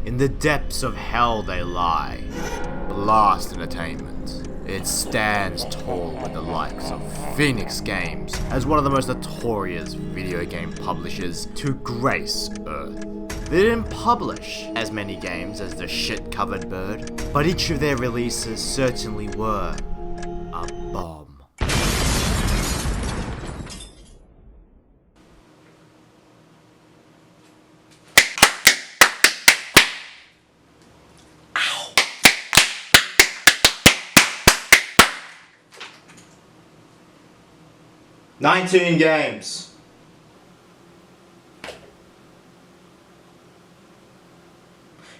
In the depths of hell they lie. Blast Entertainment. It stands tall with the likes of Phoenix Games as one of the most notorious video game publishers to grace Earth. They didn't publish as many games as the shit-covered bird, but each of their releases certainly were a bomb. Ow. 19 games.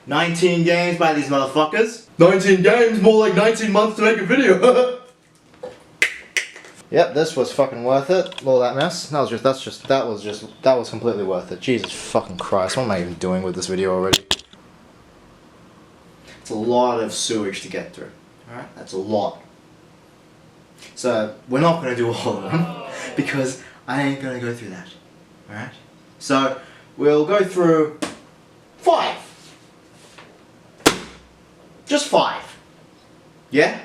19 games by these motherfuckers. 19 games, more like 19 months to make a video. Yep, this was fucking worth it. All that mess. That was completely worth it. Jesus fucking Christ, what am I even doing with this video already? It's a lot of sewage to get through. Alright? That's a lot. So, we're not gonna do all of them, because I ain't gonna go through that. Alright? So, we'll go through 5. Just 5. Yeah?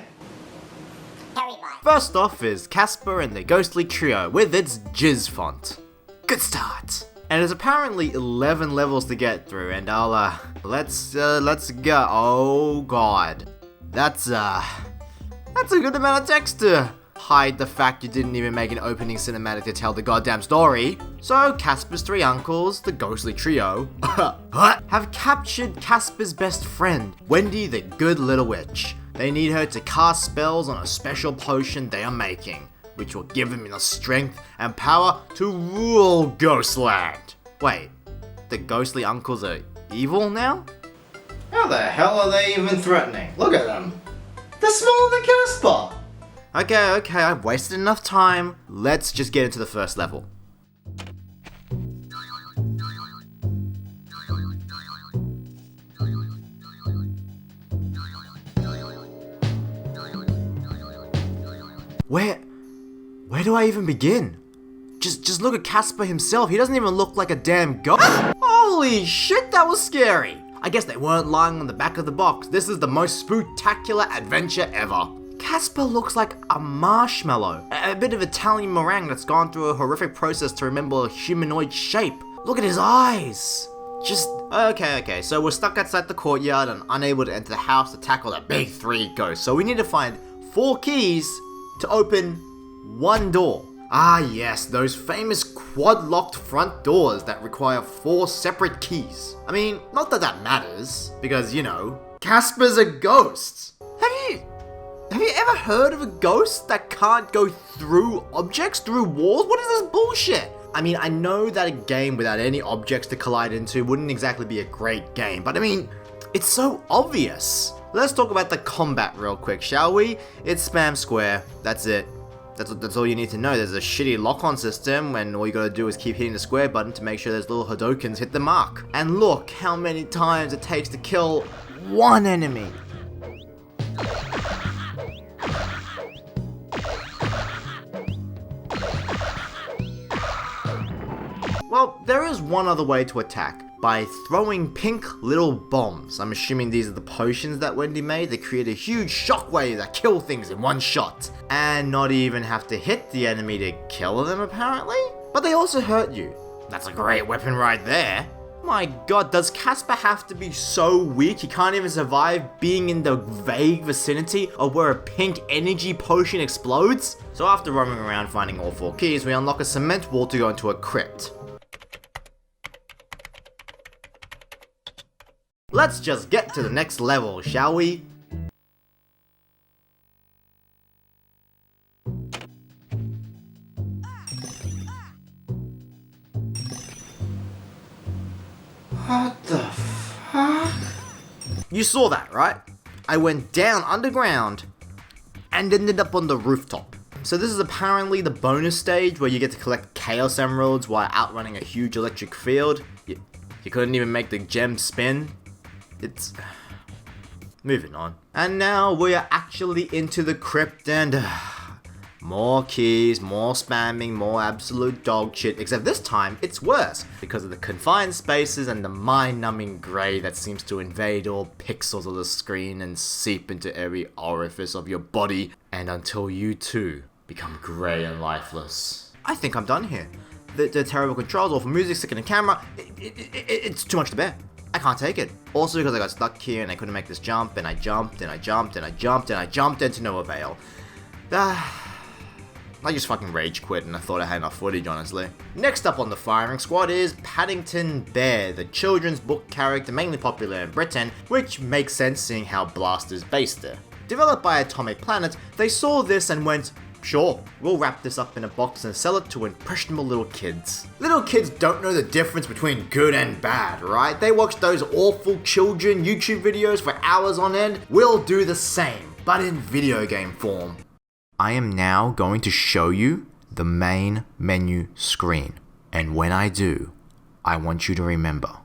TerryByte. First off is Casper and the Ghostly Trio with its jizz font. Good start. And there's apparently 11 levels to get through, and let's go. Oh god. That's a good amount of text to hide the fact you didn't even make an opening cinematic to tell the goddamn story. So Casper's 3 uncles, the Ghostly Trio, have captured Casper's best friend, Wendy the Good Little Witch. They need her to cast spells on a special potion they are making, which will give them the strength and power to rule Ghostland. Wait, the Ghostly uncles are evil now? How the hell are they even threatening? Look at them. They're smaller than Casper. Okay, I've wasted enough time. Let's just get into the first level. Where do I even begin? Just look at Casper himself. He doesn't even look like a damn ghost. Holy shit, that was scary. I guess they weren't lying on the back of the box. This is the most spooktacular adventure ever. Casper looks like a marshmallow, a bit of Italian meringue that's gone through a horrific process to remember a humanoid shape. Look at his eyes. Okay, so we're stuck outside the courtyard and unable to enter the house to tackle the big 3 ghosts. So we need to find 4 keys to open 1 door. Ah yes, those famous quad-locked front doors that require 4 separate keys. I mean, not that that matters, because, you know, Casper's a ghost. Have you ever heard of a ghost that can't go through objects, through walls? What is this bullshit? I mean, I know that a game without any objects to collide into wouldn't exactly be a great game, but I mean, it's so obvious. Let's talk about the combat real quick, shall we? It's spam square, that's it. That's all you need to know. There's a shitty lock-on system, and all you gotta do is keep hitting the square button to make sure those little Hadokens hit the mark. And look how many times it takes to kill 1 enemy. Well, there is one other way to attack, by throwing pink little bombs. I'm assuming these are the potions that Wendy made. They create a huge shockwave that kill things in 1 shot. And not even have to hit the enemy to kill them, apparently? But they also hurt you. That's a great weapon right there. My god, does Casper have to be so weak he can't even survive being in the vague vicinity of where a pink energy potion explodes? So after roaming around finding all 4 keys, we unlock a cement wall to go into a crypt. Let's just get to the next level, shall we? What the fuck? You saw that, right? I went down underground and ended up on the rooftop. So this is apparently the bonus stage where you get to collect Chaos Emeralds while outrunning a huge electric field. You couldn't even make the gem spin. It's... moving on. And now we are actually into the crypt, and More keys, more spamming, more absolute dog shit, except this time it's worse because of the confined spaces and the mind-numbing grey that seems to invade all pixels of the screen and seep into every orifice of your body, and until you too become grey and lifeless. I think I'm done here. The terrible controls, awful music, sickening camera, it's too much to bear. I can't take it. Also because I got stuck here and I couldn't make this jump, and I jumped and I jumped and I jumped and I jumped and to no avail. I just fucking rage quit and I thought I had enough footage, honestly. Next up on the firing squad is Paddington Bear, the children's book character mainly popular in Britain, which makes sense seeing how Blast is based there. Developed by Atomic Planet, they saw this and went, sure, we'll wrap this up in a box and sell it to impressionable little kids. Little kids don't know the difference between good and bad, right? They watch those awful children YouTube videos for hours on end. We'll do the same, but in video game form. I am now going to show you the main menu screen. And when I do, I want you to remember,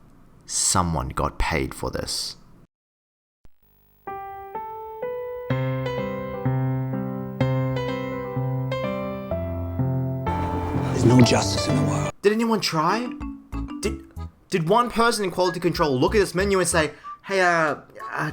someone got paid for this. There's no justice in the world. Did anyone try? Did one person in quality control look at this menu and say, hey,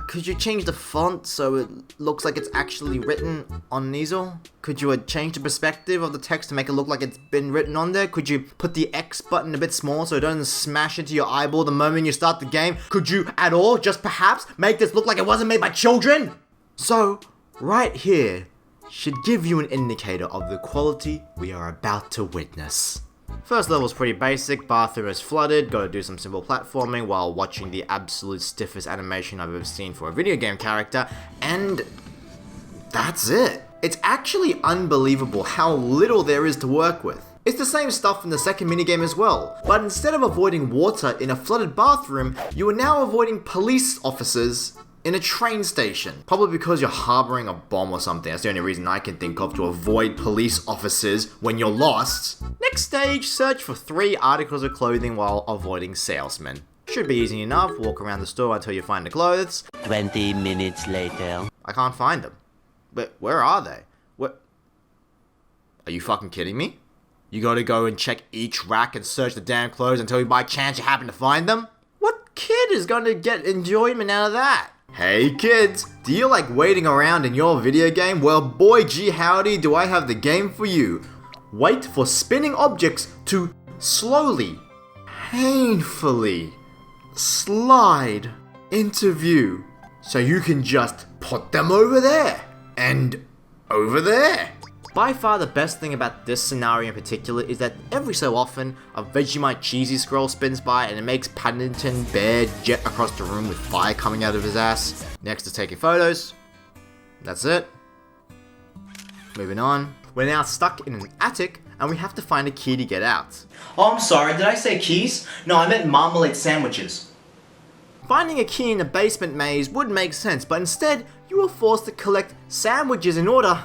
could you change the font so it looks like it's actually written on an easel? Could you change the perspective of the text to make it look like it's been written on there? Could you put the X button a bit small so it doesn't smash into your eyeball the moment you start the game? Could you, at all, just perhaps, make this look like it wasn't made by children? So, right here should give you an indicator of the quality we are about to witness. First level's pretty basic, bathroom is flooded, gotta do some simple platforming while watching the absolute stiffest animation I've ever seen for a video game character, and that's it. It's actually unbelievable how little there is to work with. It's the same stuff in the second minigame as well, but instead of avoiding water in a flooded bathroom, you are now avoiding police officers in a train station. Probably because you're harboring a bomb or something. That's the only reason I can think of to avoid police officers when you're lost. Next stage, search for 3 articles of clothing while avoiding salesmen. Should be easy enough, walk around the store until you find the clothes. 20 minutes later. I can't find them. But where are they? What? Are you fucking kidding me? You gotta go and check each rack and search the damn clothes until by chance you happen to find them? What kid is gonna get enjoyment out of that? Hey kids, do you like waiting around in your video game? Well boy gee howdy do I have the game for you. Wait for spinning objects to slowly, painfully slide into view so you can just put them over there and over there. By far the best thing about this scenario in particular is that every so often a Vegemite cheesy scroll spins by and it makes Paddington Bear jet across the room with fire coming out of his ass. Next is taking photos. That's it. Moving on. We're now stuck in an attic and we have to find a key to get out. Oh, I'm sorry, did I say keys? No, I meant marmalade sandwiches. Finding a key in a basement maze would make sense, but instead you are forced to collect sandwiches in order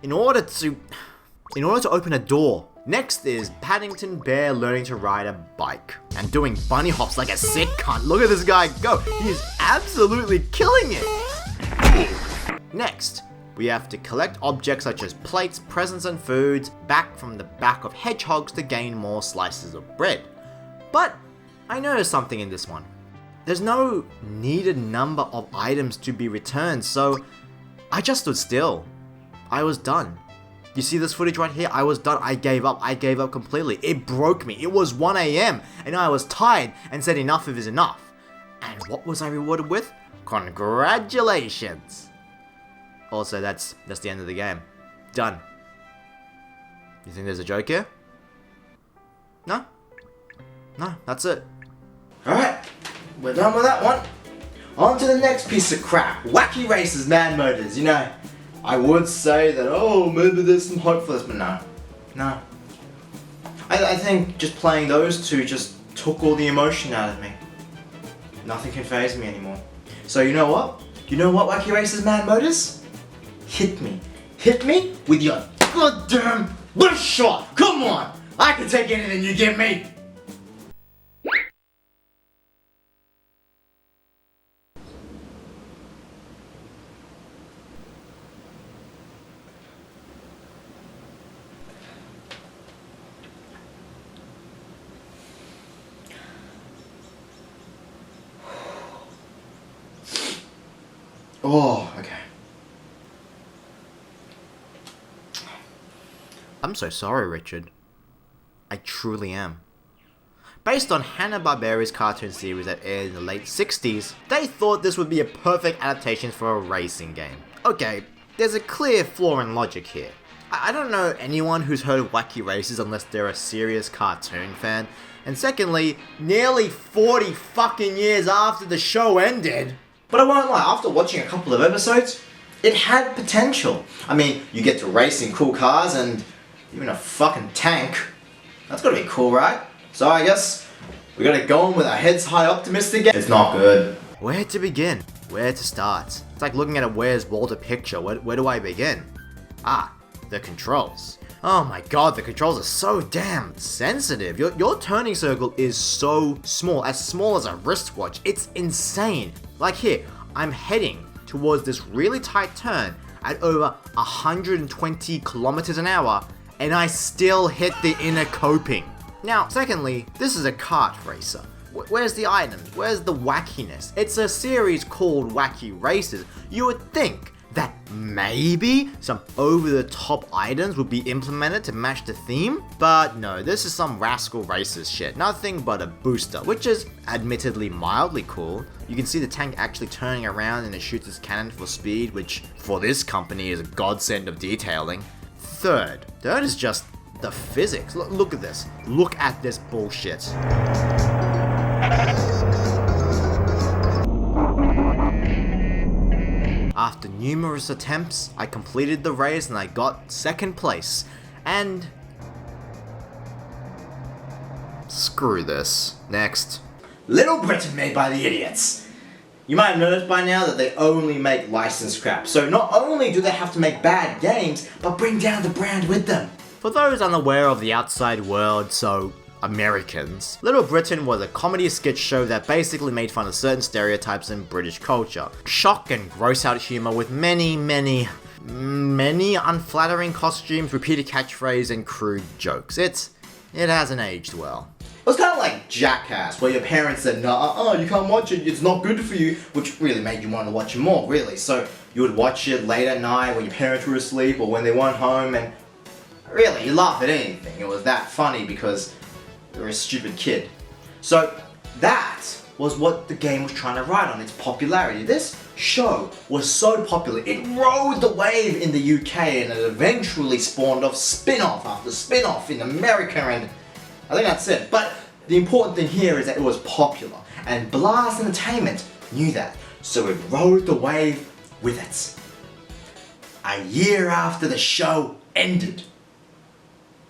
to open a door. Next is Paddington Bear learning to ride a bike and doing bunny hops like a sick cunt. Look at this guy go. He is absolutely killing it. Next, we have to collect objects such as plates, presents and foods back from the back of hedgehogs to gain more slices of bread. But I noticed something in this one. There's no needed number of items to be returned, so I just stood still. I was done. You see this footage right here? I was done. I gave up completely. It broke me. It was 1 AM and I was tired and said enough is enough. And what was I rewarded with? Congratulations. Also, that's the end of the game. Done. You think there's a joke here? No? No, that's it. Alright, we're done with that one. On to the next piece of crap. Wacky races, man murders, you know. I would say that, oh, maybe there's some hope for this, but no. No. I think just playing those two just took all the emotion out of me. Nothing can faze me anymore. So you know what? You know what, Wacky Races, Man Motors? Hit me. Hit me with your goddamn best shot. Come on. I can take anything you give me. Oh, okay. I'm so sorry, Richard. I truly am. Based on Hanna-Barbera's cartoon series that aired in the late 60s, they thought this would be a perfect adaptation for a racing game. Okay, there's a clear flaw in logic here. I don't know anyone who's heard of Wacky Races unless they're a serious cartoon fan. And secondly, nearly 40 fucking years after the show ended. But I won't lie, after watching a couple of episodes, it had potential. I mean, you get to race in cool cars and even a fucking tank. That's gotta be cool, right? So I guess we gotta go in with our heads high optimistic. It's not good. Where to begin? Where to start? It's like looking at a Where's Waldo picture. Where do I begin? Ah, the controls. Oh my god, the controls are so damn sensitive. Your turning circle is so small as a wristwatch. It's insane. Like here, I'm heading towards this really tight turn at over 120 kilometers an hour, and I still hit the inner coping. Now, secondly, this is a kart racer. Where's the items? Where's the wackiness? It's a series called Wacky Races. You would think that maybe some over-the-top items would be implemented to match the theme, but no, this is some Rascal Racers shit. Nothing but a booster, which is admittedly mildly cool. You can see the tank actually turning around and it shoots its cannon for speed, which for this company is a godsend of detailing. Third is just the physics. Look at this. Look at this bullshit. After numerous attempts, I completed the race and I got second place. And screw this. Next. Little Britain made by the idiots. You might have noticed by now that they only make licensed crap. So not only do they have to make bad games, but bring down the brand with them. For those unaware of the outside world, so Americans, Little Britain was a comedy sketch show that basically made fun of certain stereotypes in British culture. Shock and gross out humor with many unflattering costumes, repeated catchphrase, and crude jokes. It hasn't aged well. It was kind of like Jackass, where your parents said, no, you can't watch it, it's not good for you, which really made you want to watch it more, really. So you would watch it late at night when your parents were asleep or when they weren't home, and really, you laugh at anything. It was that funny because you're a stupid kid. So that was what the game was trying to ride on, its popularity. This show was so popular, it rode the wave in the UK and it eventually spawned off spin-off after spin-off in America, and I think that's it. But the important thing here is that it was popular, and Blast Entertainment knew that, so it rode the wave with it. A year after the show ended.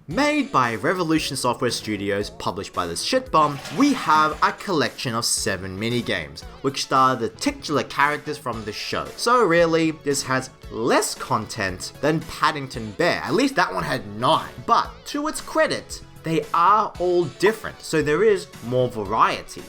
Made by Revolution Software Studios, published by the shitbomb, we have a collection of 7 minigames, which star the titular characters from the show. So really, this has less content than Paddington Bear. At least that one had 9. But to its credit, they are all different, so there is more variety.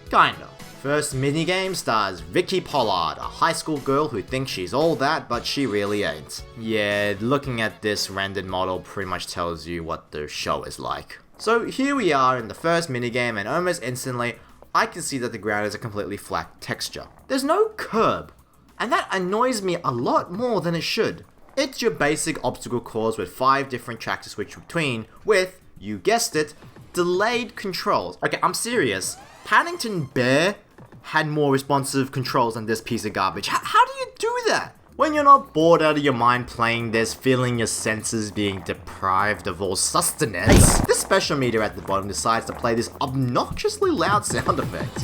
Kinda. First minigame stars Vicky Pollard, a high school girl who thinks she's all that, but she really ain't. Yeah, looking at this rendered model pretty much tells you what the show is like. So here we are in the first minigame, and almost instantly, I can see that the ground is a completely flat texture. There's no curb, and that annoys me a lot more than it should. It's your basic obstacle course with 5 different tracks to switch between, with, you guessed it, delayed controls. Okay, I'm serious. Paddington Bear had more responsive controls than this piece of garbage. How do you do that? When you're not bored out of your mind playing this, feeling your senses being deprived of all sustenance, this special meter at the bottom decides to play this obnoxiously loud sound effect.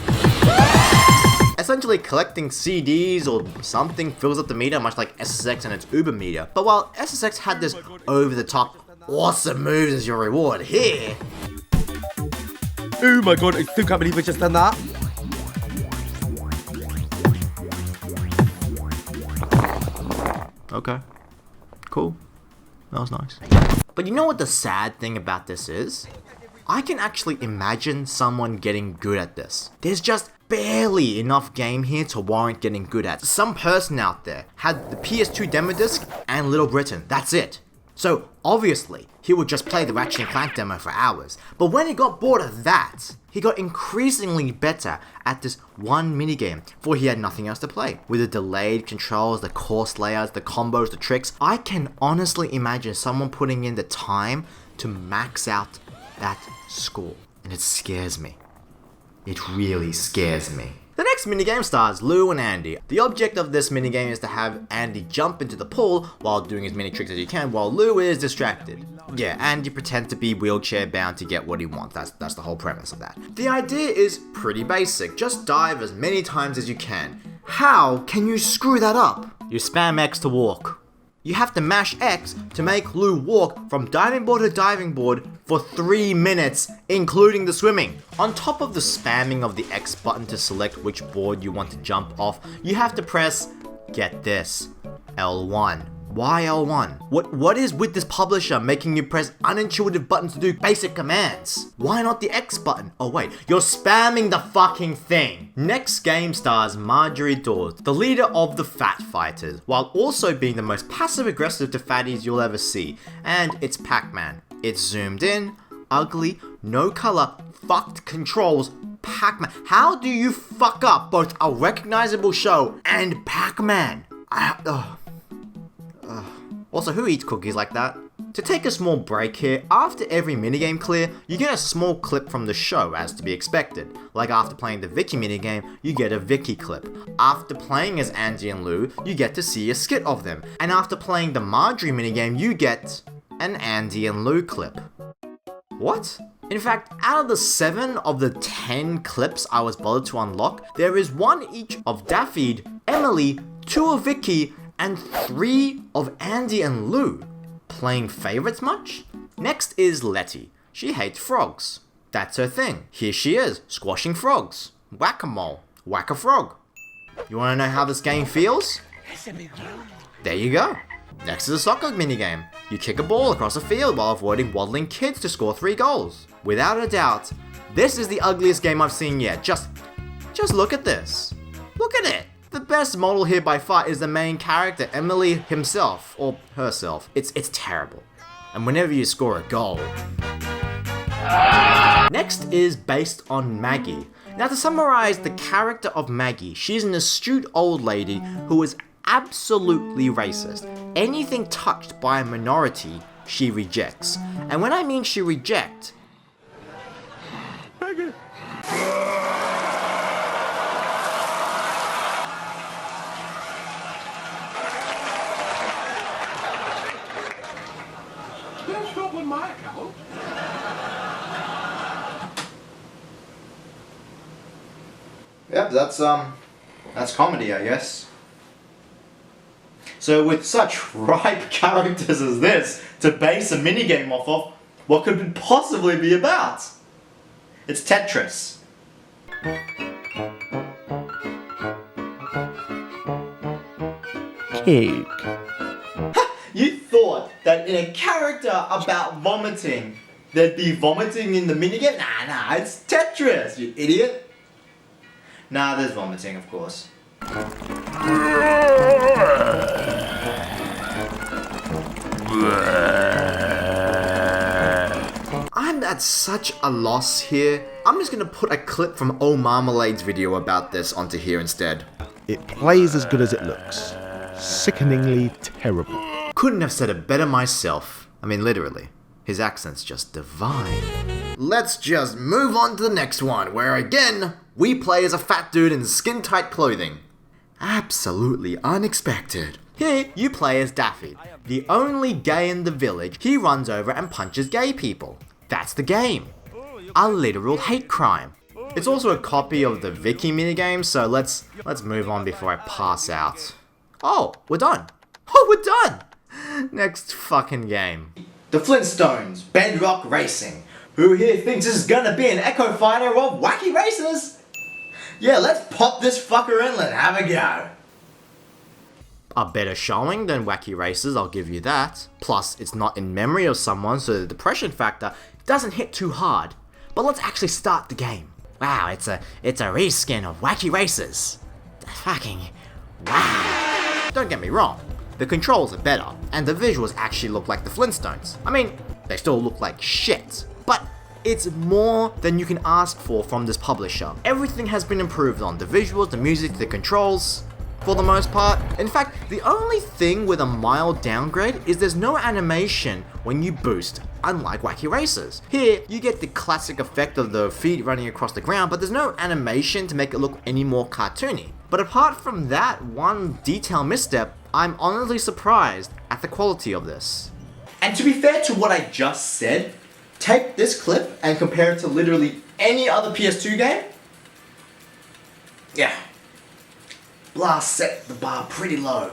Essentially collecting CDs or something fills up the meter, much like SSX and its Uber meter. But while SSX had this over-the-top awesome moves as your reward, here... Oh my god, I still can't believe I just done that. Okay. Cool. That was nice. But you know what the sad thing about this is? I can actually imagine someone getting good at this. There's just barely enough game here to warrant getting good at. Some person out there had the PS2 demo disc and Little Britain. That's it. So obviously, he would just play the Ratchet & Clank demo for hours. But when he got bored of that, he got increasingly better at this one minigame, for he had nothing else to play. With the delayed controls, the course layouts, the combos, the tricks, I can honestly imagine someone putting in the time to max out that score. And it scares me. It really scares me. The next minigame stars Lou and Andy. The object of this minigame is to have Andy jump into the pool while doing as many tricks as he can while Lou is distracted. Yeah, Andy pretends to be wheelchair bound to get what he wants. That's the whole premise of that. The idea is pretty basic. Just dive as many times as you can. How can you screw that up? You spam X to walk. You have to mash X to make Lou walk from diving board to diving board for 3 minutes, including the swimming. On top of the spamming of the X button to select which board you want to jump off, you have to press, get this, L1. Why L1? What is with this publisher making you press unintuitive buttons to do basic commands? Why not the X button? Oh wait, you're spamming the fucking thing! Next game stars Marjorie Dawes, the leader of the Fat Fighters, while also being the most passive-aggressive to fatties you'll ever see. And it's Pac-Man. It's zoomed in, ugly, no color, fucked controls, Pac-Man. How do you fuck up both a recognizable show and Pac-Man? Also, who eats cookies like that? To take a small break here, after every minigame clear, you get a small clip from the show, as to be expected. Like after playing the Vicky minigame, you get a Vicky clip. After playing as Andy and Lou, you get to see a skit of them. And after playing the Marjorie minigame, you get an Andy and Lou clip. What? In fact, out of the 7 of the 10 clips I was bothered to unlock, there is 1 each of Daffy, Emily, 2 of Vicky, and 3 of Andy and Lou. Playing favorites much? Next is Letty. She hates frogs. That's her thing. Here she is, squashing frogs. Whack-a-mole. Whack a frog. You wanna know how this game feels? There you go. Next is a soccer minigame. You kick a ball across a field while avoiding waddling kids to score 3 goals. Without a doubt, this is the ugliest game I've seen yet. Just look at this. Look at it. The best model here by far is the main character, Emily himself, or herself. It's terrible. And whenever you score a goal. Next is based on Maggie. Now to summarize the character of Maggie, she's an astute old lady who is absolutely racist. Anything touched by a minority, she rejects. And when I mean she rejects, Maggie. My account. Yep, that's comedy, I guess. So with such ripe characters as this to base a minigame off of, what could it possibly be about? It's Tetris. Cake. You thought that in a character about vomiting, there'd be vomiting in the minigame? Nah, it's Tetris, you idiot. Nah, there's vomiting, of course. I'm at such a loss here. I'm just gonna put a clip from Oh Marmalade's video about this onto here instead. It plays as good as it looks. Sickeningly terrible. Couldn't have said it better myself. I mean, literally. His accent's just divine. Let's just move on to the next one, where again, we play as a fat dude in skin-tight clothing. Absolutely unexpected. Here, you play as Daffy, the only gay in the village. He runs over and punches gay people. That's the game. A literal hate crime. It's also a copy of the Vicky minigame, so let's move on before I pass out. Oh, we're done. Oh, we're done! Next fucking game. The Flintstones, Bedrock Racing. Who here thinks this is gonna be an Echo Fighter of wacky races? Yeah, let's pop this fucker in and have a go. A better showing than Wacky Races, I'll give you that. Plus, it's not in memory of someone, so the depression factor doesn't hit too hard. But let's actually start the game. Wow, it's a reskin of Wacky Races. Fucking wow. Don't get me wrong, the controls are better, and the visuals actually look like the Flintstones. I mean, they still look like shit, but It's more than you can ask for this publisher. Everything has been improved on, the visuals, the music, the controls, for the most part. In fact, the only thing with a mild downgrade is there's no animation when you boost, unlike Wacky Racers. Here, you get the classic effect of the feet running across the ground, but there's no animation to make it look any more cartoony. But apart from that one detail misstep, I'm honestly surprised at the quality of this. And to be fair to what I just said, take this clip and compare it to literally any other PS2 game. Yeah. Blast set the bar pretty low.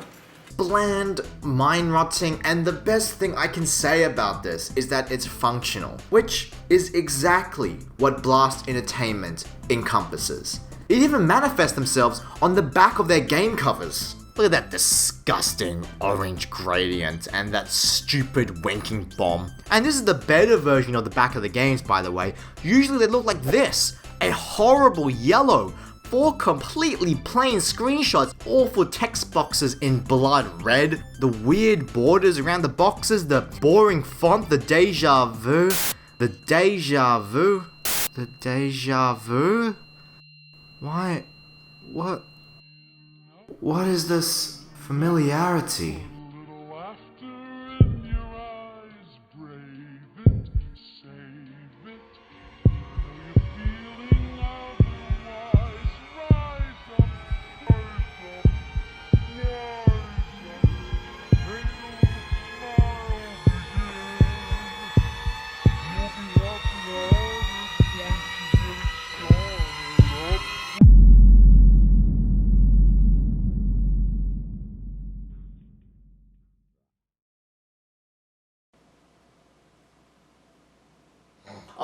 Bland, mind-rotting, and the best thing I can say about this is that it's functional, which is exactly what Blast Entertainment encompasses. It even manifests themselves on the back of their game covers. Look at that disgusting orange gradient and that stupid winking bomb. And this is the better version of the back of the games, by the way. Usually they look like this, a horrible yellow, 4 completely plain screenshots, awful text boxes in blood red, the weird borders around the boxes, the boring font, the deja vu. Why? What is this familiarity?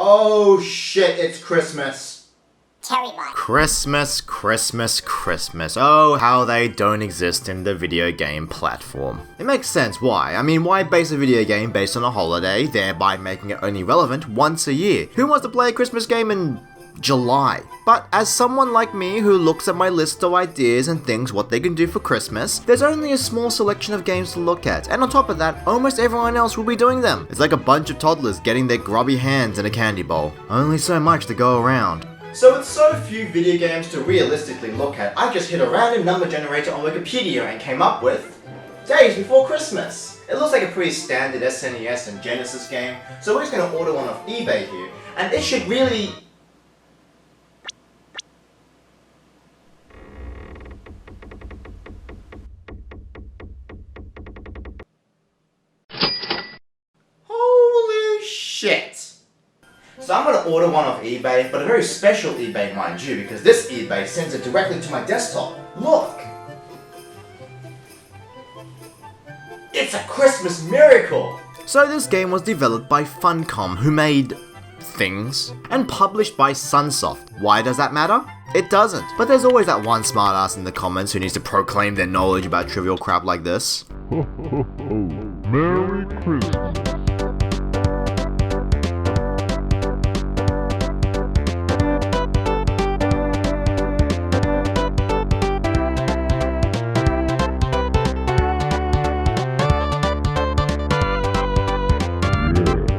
Oh shit, it's Christmas. TerryByte. Christmas. Oh, how they don't exist in the video game platform. It makes sense, why? I mean, why base a video game based on a holiday, thereby making it only relevant once a year? Who wants to play a Christmas game in July? But as someone like me who looks at my list of ideas and thinks what they can do for Christmas, there's only a small selection of games to look at, and on top of that, almost everyone else will be doing them. It's like a bunch of toddlers getting their grubby hands in a candy bowl. Only so much to go around. So with so few video games to realistically look at, I just hit a random number generator on Wikipedia and came up with Days Before Christmas. It looks like a pretty standard SNES and Genesis game, so we're just going to order one off eBay here, and it should really... Holy shit! So I'm going to order one off eBay, but a very special eBay, mind you, because this eBay sends it directly to my desktop. Look! It's a Christmas miracle! So this game was developed by Funcom, who made things, and published by Sunsoft. Why does that matter? It doesn't. But there's always that one smartass in the comments who needs to proclaim their knowledge about trivial crap like this. Ho, ho, ho. Merry Christmas.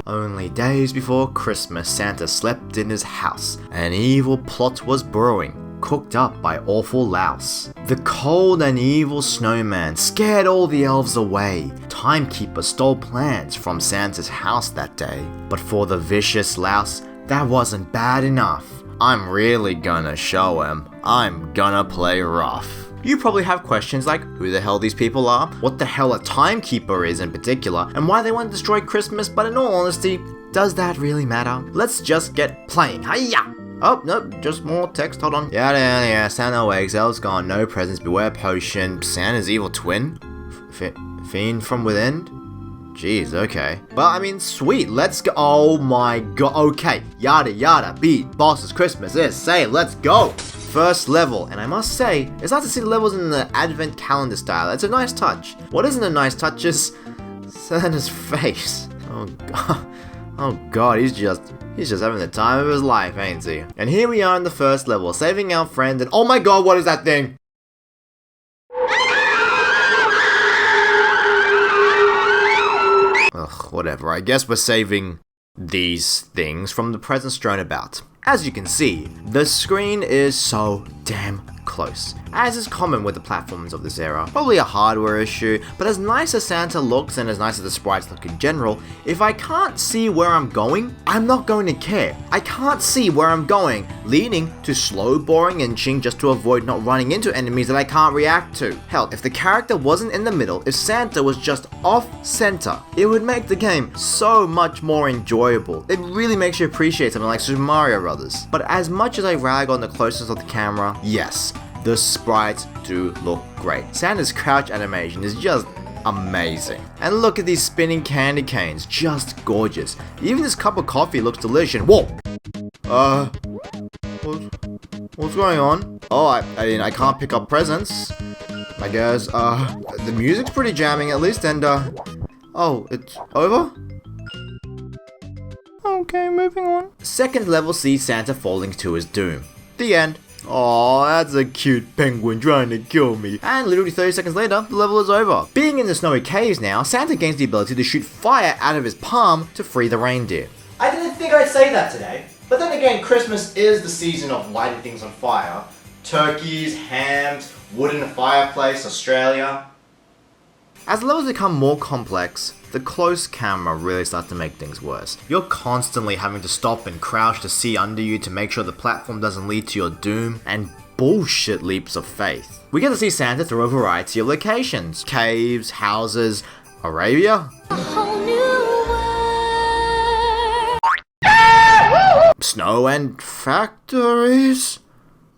Only days before Christmas, Santa slept in his house. An evil plot was brewing, cooked up by awful louse. The cold and evil snowman scared all the elves away. Timekeeper stole plans from Santa's house that day. But for the vicious louse, that wasn't bad enough. I'm really gonna show him. I'm gonna play rough. You probably have questions like who the hell these people are, what the hell a timekeeper is in particular, and why they want to destroy Christmas, but in all honesty, does that really matter? Let's just get playing. Hiya! Oh, nope, just more text, hold on. Yeah, Santa wakes, elves gone, no presents, beware potion, Santa's evil twin? Fiend from within? Jeez, okay. Well, I mean, sweet, let's go. Oh my god, okay. Yada, beat, bosses, Christmas is, say, let's go! First level, and I must say, it's nice to see the levels in the advent calendar style. It's a nice touch. What isn't a nice touch is Santa's face. Oh god, he's just having the time of his life, ain't he? And here we are in the first level, saving our friend, and oh my god, what is that thing? Ugh, whatever, I guess we're saving these things from the presents strewn about. As you can see, the screen is so damn close, as is common with the platforms of this era. Probably a hardware issue, but as nice as Santa looks and as nice as the sprites look in general, if I can't see where I'm going, I'm not going to care. I can't see where I'm going, leading to slow, boring inching just to avoid not running into enemies that I can't react to. Hell, if the character wasn't in the middle, if Santa was just off center, it would make the game so much more enjoyable. It really makes you appreciate something like Super Mario Brothers. But as much as I rag on the closeness of the camera, yes, the sprites do look great. Santa's crouch animation is just amazing. And look at these spinning candy canes, just gorgeous. Even this cup of coffee looks delicious. Whoa! What's going on? Oh, I can't pick up presents. I guess, the music's pretty jamming at least, and, oh, it's over? Okay, moving on. Second level sees Santa falling to his doom. The end. Oh, that's a cute penguin trying to kill me. And literally 30 seconds later, the level is over. Being in the snowy caves now, Santa gains the ability to shoot fire out of his palm to free the reindeer. I didn't think I'd say that today, but then again, Christmas is the season of lighting things on fire. Turkeys, hams, wooden fireplace, Australia. As the levels become more complex, the close camera really starts to make things worse. You're constantly having to stop and crouch to see under you to make sure the platform doesn't lead to your doom, and bullshit leaps of faith. We get to see Santa through a variety of locations. Caves, houses, Arabia, snow and factories.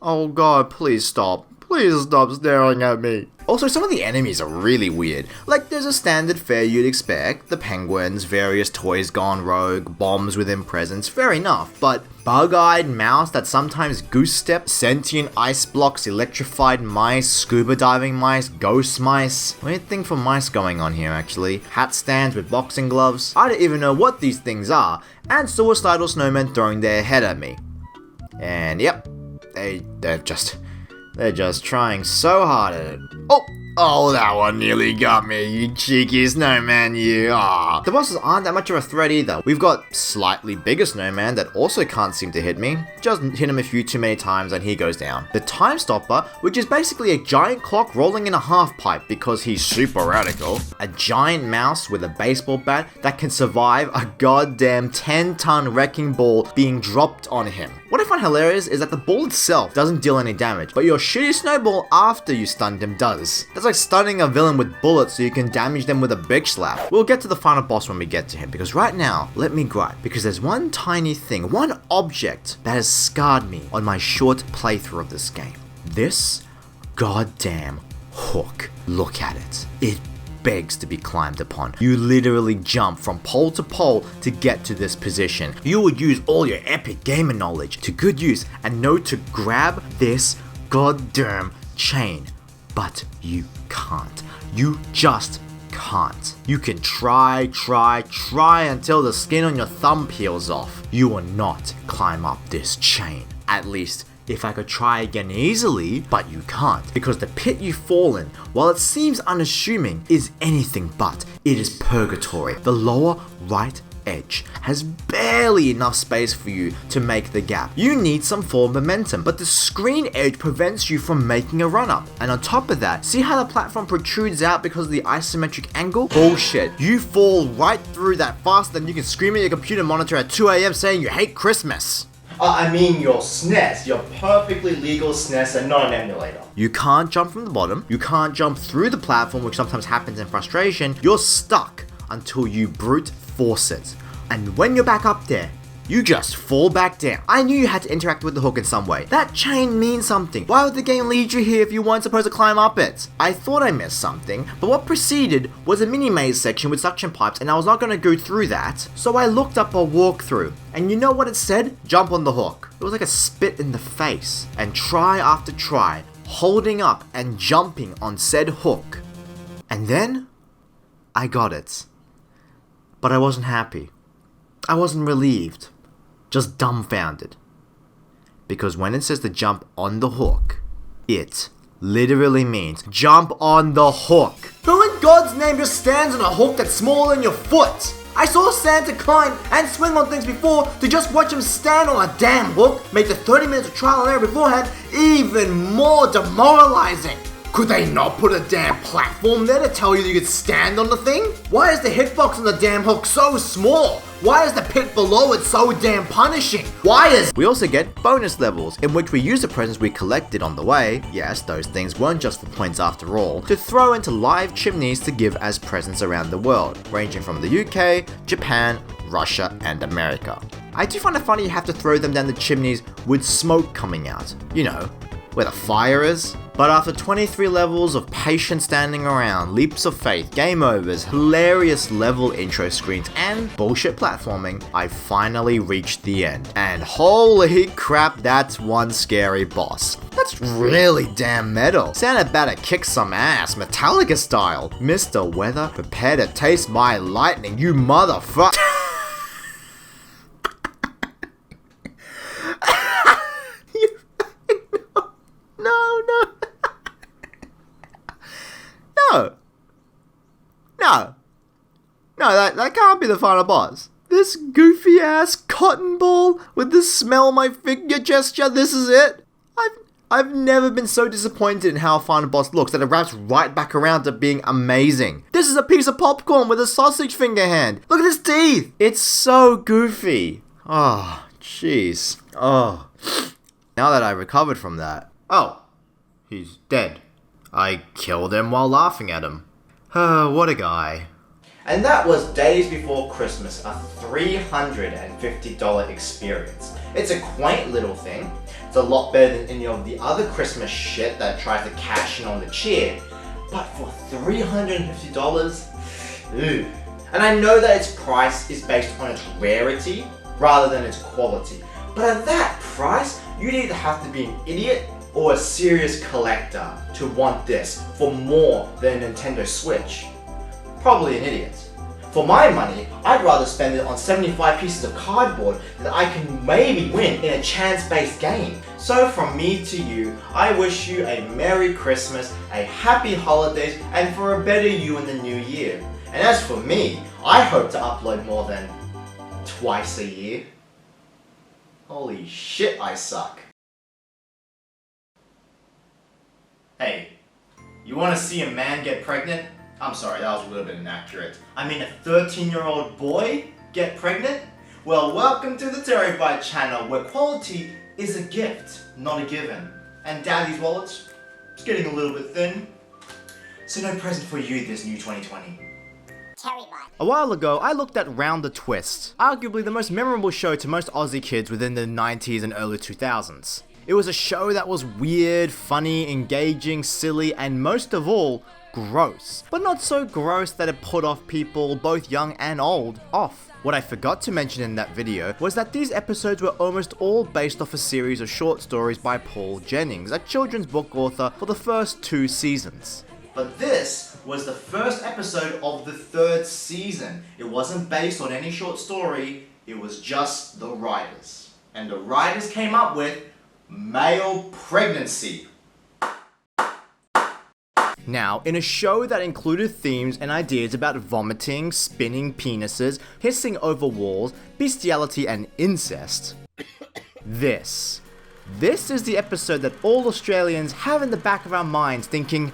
Oh god, please stop. Please stop staring at me. Also, some of the enemies are really weird. Like, there's a standard fare you'd expect. The penguins, various toys gone rogue, bombs within presents, fair enough. But bug-eyed mouse that sometimes goose-step, sentient ice blocks, electrified mice, scuba diving mice, ghost mice. Weird thing for mice going on here, actually. Hat stands with boxing gloves. I don't even know what these things are. And suicidal snowmen throwing their head at me. And yep, they're just trying so hard at it. Oh, that one nearly got me, you cheeky snowman, you. The bosses aren't that much of a threat either. We've got slightly bigger snowman that also can't seem to hit me. Just hit him a few too many times and he goes down. The time stopper, which is basically a giant clock rolling in a half pipe because he's super radical. A giant mouse with a baseball bat that can survive a goddamn 10-ton wrecking ball being dropped on him. What I find hilarious is that the ball itself doesn't deal any damage, but your shitty snowball after you stunned him does. That's like stunning a villain with bullets so you can damage them with a bitch slap. We'll get to the final boss when we get to him, because right now, let me gripe, because there's one tiny thing, one object that has scarred me on my short playthrough of this game. This goddamn hook. Look at it. It begs to be climbed upon. You literally jump from pole to pole to get to this position. You would use all your epic gamer knowledge to good use and know to grab this goddamn chain, but you can't. You just can't. You can try until the skin on your thumb peels off. You will not climb up this chain. At least if I could try again easily, but you can't, because the pit you fall in, while it seems unassuming, is anything but. It is purgatory. The lower right edge has barely enough space for you to make the gap. You need some form of momentum, but the screen edge prevents you from making a run up. And on top of that, see how the platform protrudes out because of the isometric angle? Bullshit. You fall right through that faster than you can scream at your computer monitor at 2 AM saying you hate Christmas. I mean your SNES, your perfectly legal SNES and not an emulator. You can't jump from the bottom, you can't jump through the platform, which sometimes happens in frustration. You're stuck until you brute force it. And when you're back up there, you just fall back down. I knew you had to interact with the hook in some way. That chain means something. Why would the game lead you here if you weren't supposed to climb up it? I thought I missed something, but what preceded was a mini maze section with suction pipes, and I was not going to go through that. So I looked up a walkthrough, and you know what it said? Jump on the hook. It was like a spit in the face. And try after try, holding up and jumping on said hook. And then, I got it. But I wasn't happy. I wasn't relieved. Just dumbfounded. Because when it says to jump on the hook, it literally means jump on the hook. Who in God's name just stands on a hook that's smaller than your foot? I saw Santa climb and swing on things before to just watch him stand on a damn hook make the 30 minutes of trial and error beforehand even more demoralizing. Could they not put a damn platform there to tell you could stand on the thing? Why is the hitbox on the damn hook so small? Why is the pit below it so damn punishing? We also get bonus levels, in which we use the presents we collected on the way, yes, those things weren't just for points after all, to throw into live chimneys to give as presents around the world, ranging from the UK, Japan, Russia, and America. I do find it funny you have to throw them down the chimneys with smoke coming out. You know, where the fire is. But after 23 levels of patient standing around, leaps of faith, game overs, hilarious level intro screens, and bullshit platforming, I finally reached the end. And holy crap, that's one scary boss. That's really damn metal. Santa better kick some ass, Metallica style. Mr. Weather, prepare to taste my lightning, you motherfucker. No, that can't be the final boss. This goofy ass cotton ball with the smell my finger gesture, this is it? I've never been so disappointed in how a final boss looks that it wraps right back around to being amazing. This is a piece of popcorn with a sausage finger hand. Look at his teeth. It's so goofy. Oh, jeez. Oh. Now that I recovered from that. Oh, he's dead. I killed him while laughing at him. What a guy. And that was Days Before Christmas, a $350 experience. It's a quaint little thing. It's a lot better than any of the other Christmas shit that tries to cash in on the cheer. But for $350, ew. And I know that its price is based on its rarity rather than its quality. But at that price, you'd either have to be an idiot or a serious collector to want this for more than a Nintendo Switch. Probably an idiot. For my money, I'd rather spend it on 75 pieces of cardboard that I can maybe win in a chance-based game. So from me to you, I wish you a Merry Christmas, a Happy Holidays, and for a better you in the new year. And as for me, I hope to upload more than twice a year. Holy shit, I suck. Hey, you wanna see a man get pregnant? I'm sorry, that was a little bit inaccurate. I mean a 13-year-old boy get pregnant? Well, welcome to the TerryByte channel, where quality is a gift, not a given. And daddy's wallet's getting a little bit thin. So no present for you this new 2020. TerryByte. A while ago, I looked at Round the Twist, arguably the most memorable show to most Aussie kids within the 90s and early 2000s. It was a show that was weird, funny, engaging, silly, and most of all, gross. But not so gross that it put off people, both young and old, off. What I forgot to mention in that video was that these episodes were almost all based off a series of short stories by Paul Jennings, a children's book author for the first 2 seasons. But this was the first episode of the 3rd season. It wasn't based on any short story, it was just the writers. And the writers came up with male pregnancy. Now, in a show that included themes and ideas about vomiting, spinning penises, hissing over walls, bestiality and incest, this is the episode that all Australians have in the back of our minds thinking,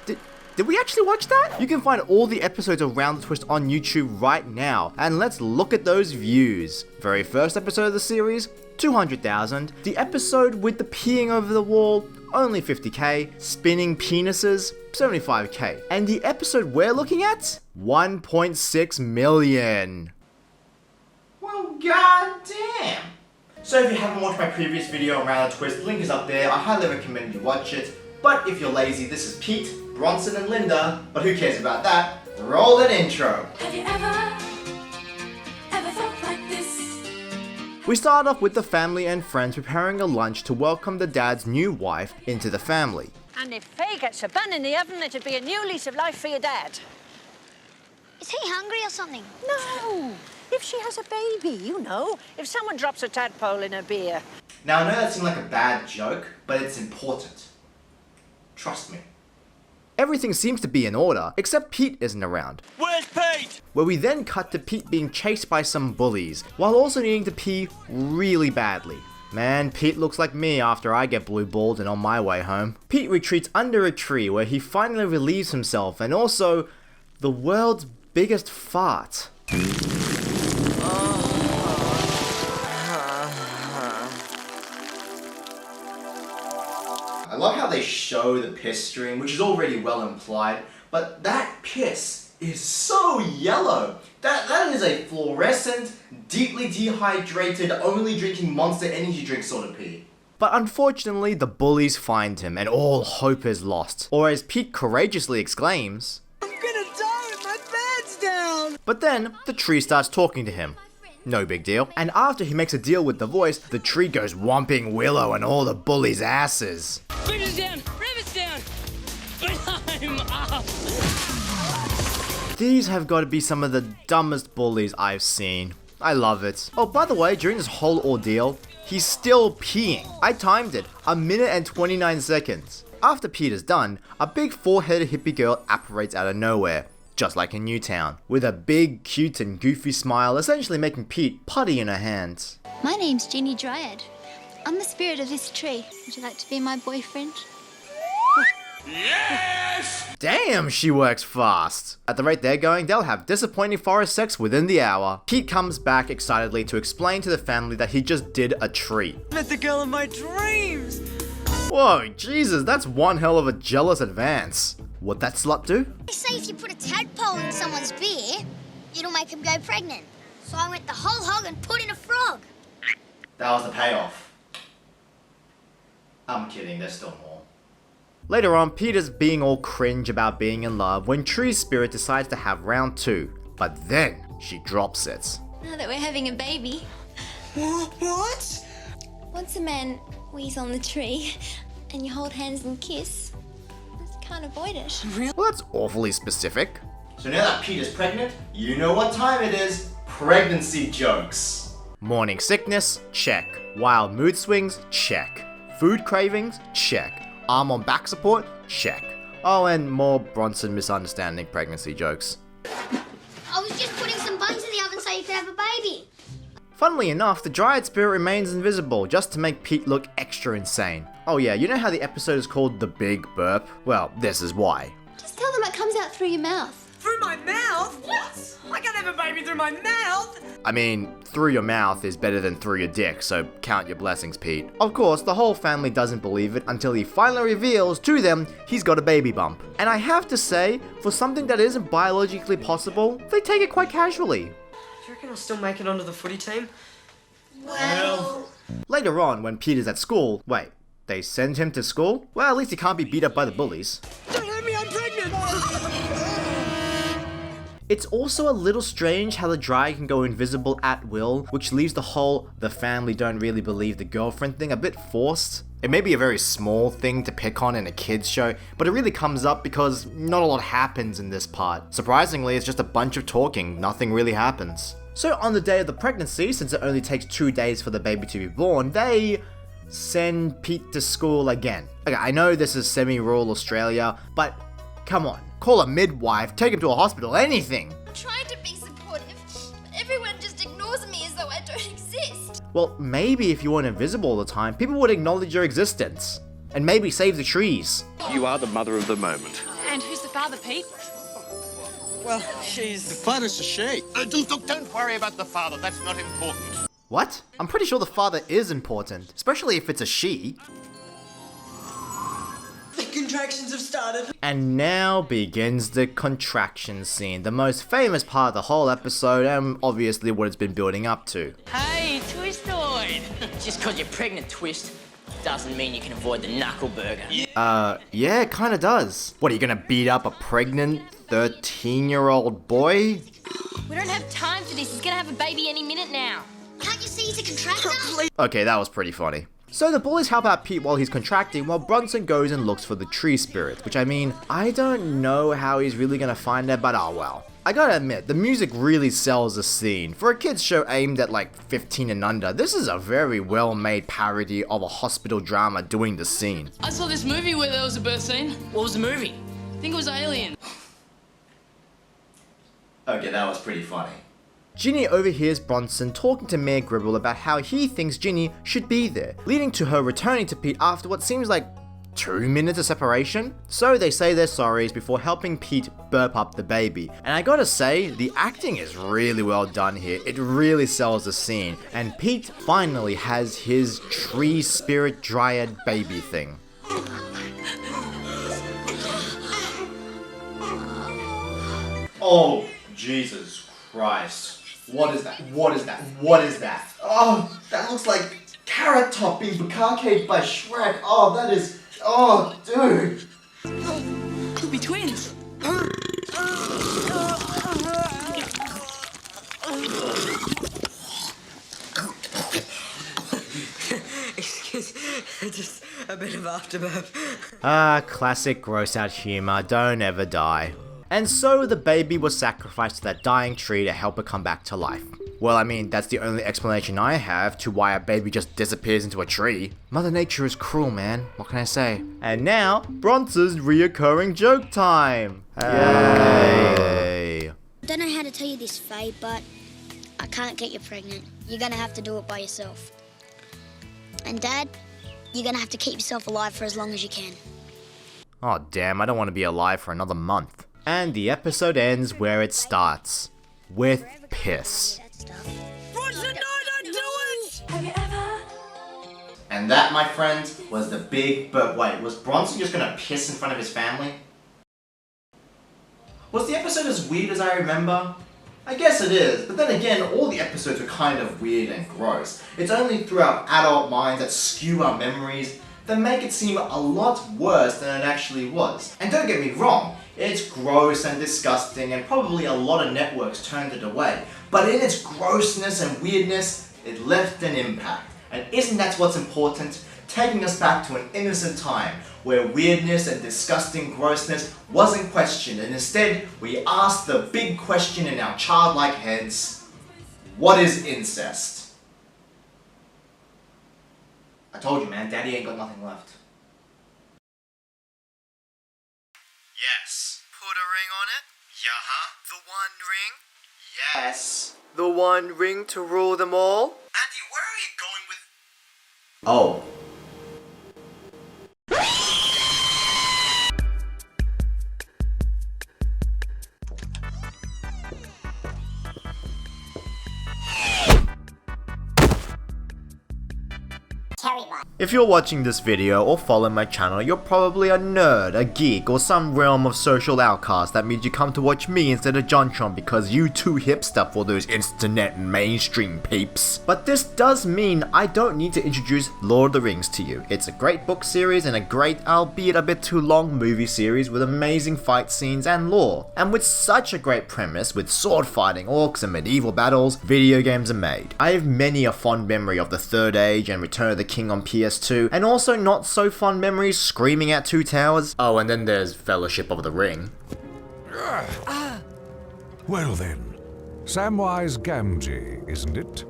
did we actually watch that? You can find all the episodes of Round the Twist on YouTube right now, and let's look at those views. Very first episode of the series, 200,000. The episode with the peeing over the wall, only 50k. Spinning penises, 75k. And the episode we're looking at, 1.6 million. Well, goddamn. So if you haven't watched my previous video on Round the Twist, the link is up there. I highly recommend you watch it. But if you're lazy, this is Pete, Bronson, and Linda. But who cares about that? Roll that intro. Have you ever felt like this? We start off with the family and friends preparing a lunch to welcome the dad's new wife into the family. And if Faye gets a bun in the oven, it'll be a new lease of life for your dad. Is he hungry or something? No! If she has a baby, you know. If someone drops a tadpole in her beer. Now I know that seemed like a bad joke, but it's important. Trust me. Everything seems to be in order, except Pete isn't around. Where's Pete? Where we then cut to Pete being chased by some bullies, while also needing to pee really badly. Man, Pete looks like me after I get blue-balled and on my way home. Pete retreats under a tree where he finally relieves himself and also the world's biggest fart. I love how they show the piss stream, which is already well implied, but that piss is so yellow. That is a fluorescent, deeply dehydrated, only drinking Monster energy drink sort of pee. But unfortunately, the bullies find him and all hope is lost. Or as Pete courageously exclaims, "I'm gonna die with my pants down!" But then, the tree starts talking to him. No big deal. And after he makes a deal with the voice, the tree goes whomping Willow and all the bullies' asses. Rabbit's down! Rabbit's down! But I'm up! These have got to be some of the dumbest bullies I've seen. I love it. Oh, by the way, during this whole ordeal, he's still peeing. I timed it, 1 minute and 29 seconds. After Pete is done, a big four-headed hippie girl apparates out of nowhere, just like in Newtown, with a big, cute and goofy smile, essentially making Pete putty in her hands. My name's Ginny Dryad. I'm the spirit of this tree. Would you like to be my boyfriend? Yes! Damn, she works fast. At the rate they're going, they'll have disappointing forest sex within the hour. Pete comes back excitedly to explain to the family that he just did a treat. Met the girl of my dreams! Whoa, Jesus, that's one hell of a jealous advance. What'd that slut do? They say if you put a tadpole in someone's beer, it'll make them go pregnant. So I went the whole hog and put in a frog. That was the payoff. I'm kidding, there's still more. Later on, Peter's being all cringe about being in love when Tree's spirit decides to have round 2. But then, she drops it. Now that we're having a baby. What? Once a man wheeze on the tree and you hold hands and kiss, you can't avoid it. Well, that's awfully specific. So now that Peter's pregnant, you know what time it is. Pregnancy jokes. Morning sickness? Check. Wild mood swings? Check. Food cravings? Check. Arm on back support? Check. Oh, and more Bronson misunderstanding pregnancy jokes. I was just putting some buns in the oven so you could have a baby. Funnily enough, the Dryad spirit remains invisible, just to make Pete look extra insane. Oh yeah, you know how the episode is called The Big Burp? Well, this is why. Just tell them it comes out through your mouth. Through my mouth? What? I can't have a baby through my mouth! I mean, through your mouth is better than through your dick, so count your blessings, Pete. Of course, the whole family doesn't believe it until he finally reveals to them he's got a baby bump. And I have to say, for something that isn't biologically possible, they take it quite casually. Do you reckon I'll still make it onto the footy team? Well... Later on, when Peter's at school, wait, they send him to school? Well, at least he can't be beat up by the bullies. Don't hurt me, I'm pregnant! It's also a little strange how the Dryad can go invisible at will, which leaves the whole "the family don't really believe the girlfriend" thing a bit forced. It may be a very small thing to pick on in a kids show, but it really comes up because not a lot happens in this part. Surprisingly, it's just a bunch of talking, nothing really happens. So on the day of the pregnancy, since it only takes 2 days for the baby to be born, they send Pete to school again. Okay, I know this is semi-rural Australia, but come on, call a midwife, take him to a hospital, anything. I'm trying to be supportive, but everyone just ignores me as though I don't exist. Well, maybe if you weren't invisible all the time, people would acknowledge your existence. And maybe save the trees. You are the mother of the moment. And who's the father, Pete? Well, she's... The father's a she. Don't worry about the father, that's not important. What? I'm pretty sure the father is important, especially if it's a she. The contractions have started. And now begins the contraction scene, the most famous part of the whole episode, and obviously what it's been building up to. Hey, Twistoid! Just because you're pregnant, Twist, doesn't mean you can avoid the knuckle burger. Yeah, it kinda does. What, are you gonna beat up a pregnant 13-year-old boy? We don't have time for this. He's gonna have a baby any minute now. Can't you see he's a contractor? Okay, that was pretty funny. So the bullies help out Pete while he's contracting, while Bronson goes and looks for the tree spirit, which I mean, I don't know how he's really gonna find it, but oh well. I gotta admit, the music really sells the scene. For a kids show aimed at like 15 and under, this is a very well made parody of a hospital drama doing the scene. I saw this movie where there was a birth scene. What was the movie? think it was alien. Okay, that was pretty funny. Ginny overhears Bronson talking to Mayor Gribble about how he thinks Ginny should be there, leading to her returning to Pete after what seems like 2 minutes of separation. So they say their sorries before helping Pete burp up the baby. And I gotta say, the acting is really well done here. It really sells the scene. And Pete finally has his tree spirit dryad baby thing. Oh, Jesus Christ. What is that? What is that? What is that? Oh, that looks like Carrot Top being bukkake by Shrek. Oh, that is... Oh, dude. Could be twins. Excuse, just a bit of afterbirth. Ah, classic gross out humor. Don't ever die. And so the baby was sacrificed to that dying tree to help it come back to life. Well, I mean, that's the only explanation I have to why a baby just disappears into a tree. Mother Nature is cruel, man. What can I say? And now, Bronson's reoccurring joke time. Yay. I don't know how to tell you this, Faye, but I can't get you pregnant. You're gonna have to do it by yourself. And Dad, you're gonna have to keep yourself alive for as long as you can. Oh, damn, I don't want to be alive for another month. And the episode ends where it starts. With piss. Bronson, no, don't do it! Have you ever? And that, my friends, was the big burp. Wait, was Bronson just gonna piss in front of his family? Was the episode as weird as I remember? I guess it is, but then again, all the episodes were kind of weird and gross. It's only through our adult minds that skew our memories that make it seem a lot worse than it actually was. And don't get me wrong, it's gross and disgusting and probably a lot of networks turned it away. But in its grossness and weirdness, it left an impact. And isn't that what's important? Taking us back to an innocent time where weirdness and disgusting grossness wasn't questioned, and instead we asked the big question in our childlike heads: what is incest? I told you, man, Daddy ain't got nothing left. Yes. Put a ring on it? Yeah-huh. The one ring? Yes. The one ring to rule them all? Andy, where are you going with... Oh. If you're watching this video or follow my channel, you're probably a nerd, a geek, or some realm of social outcast. That means you come to watch me instead of JonTron because you too hipster for those internet mainstream peeps. But this does mean I don't need to introduce Lord of the Rings to you. It's a great book series and a great, albeit a bit too long, movie series with amazing fight scenes and lore. And with such a great premise, with sword fighting, orcs and medieval battles, video games are made. I have many a fond memory of the Third Age and Return of the King on PS2, and also not so fond memories screaming at Two Towers. Oh, and then there's Fellowship of the Ring. Well then, Samwise Gamgee, isn't it?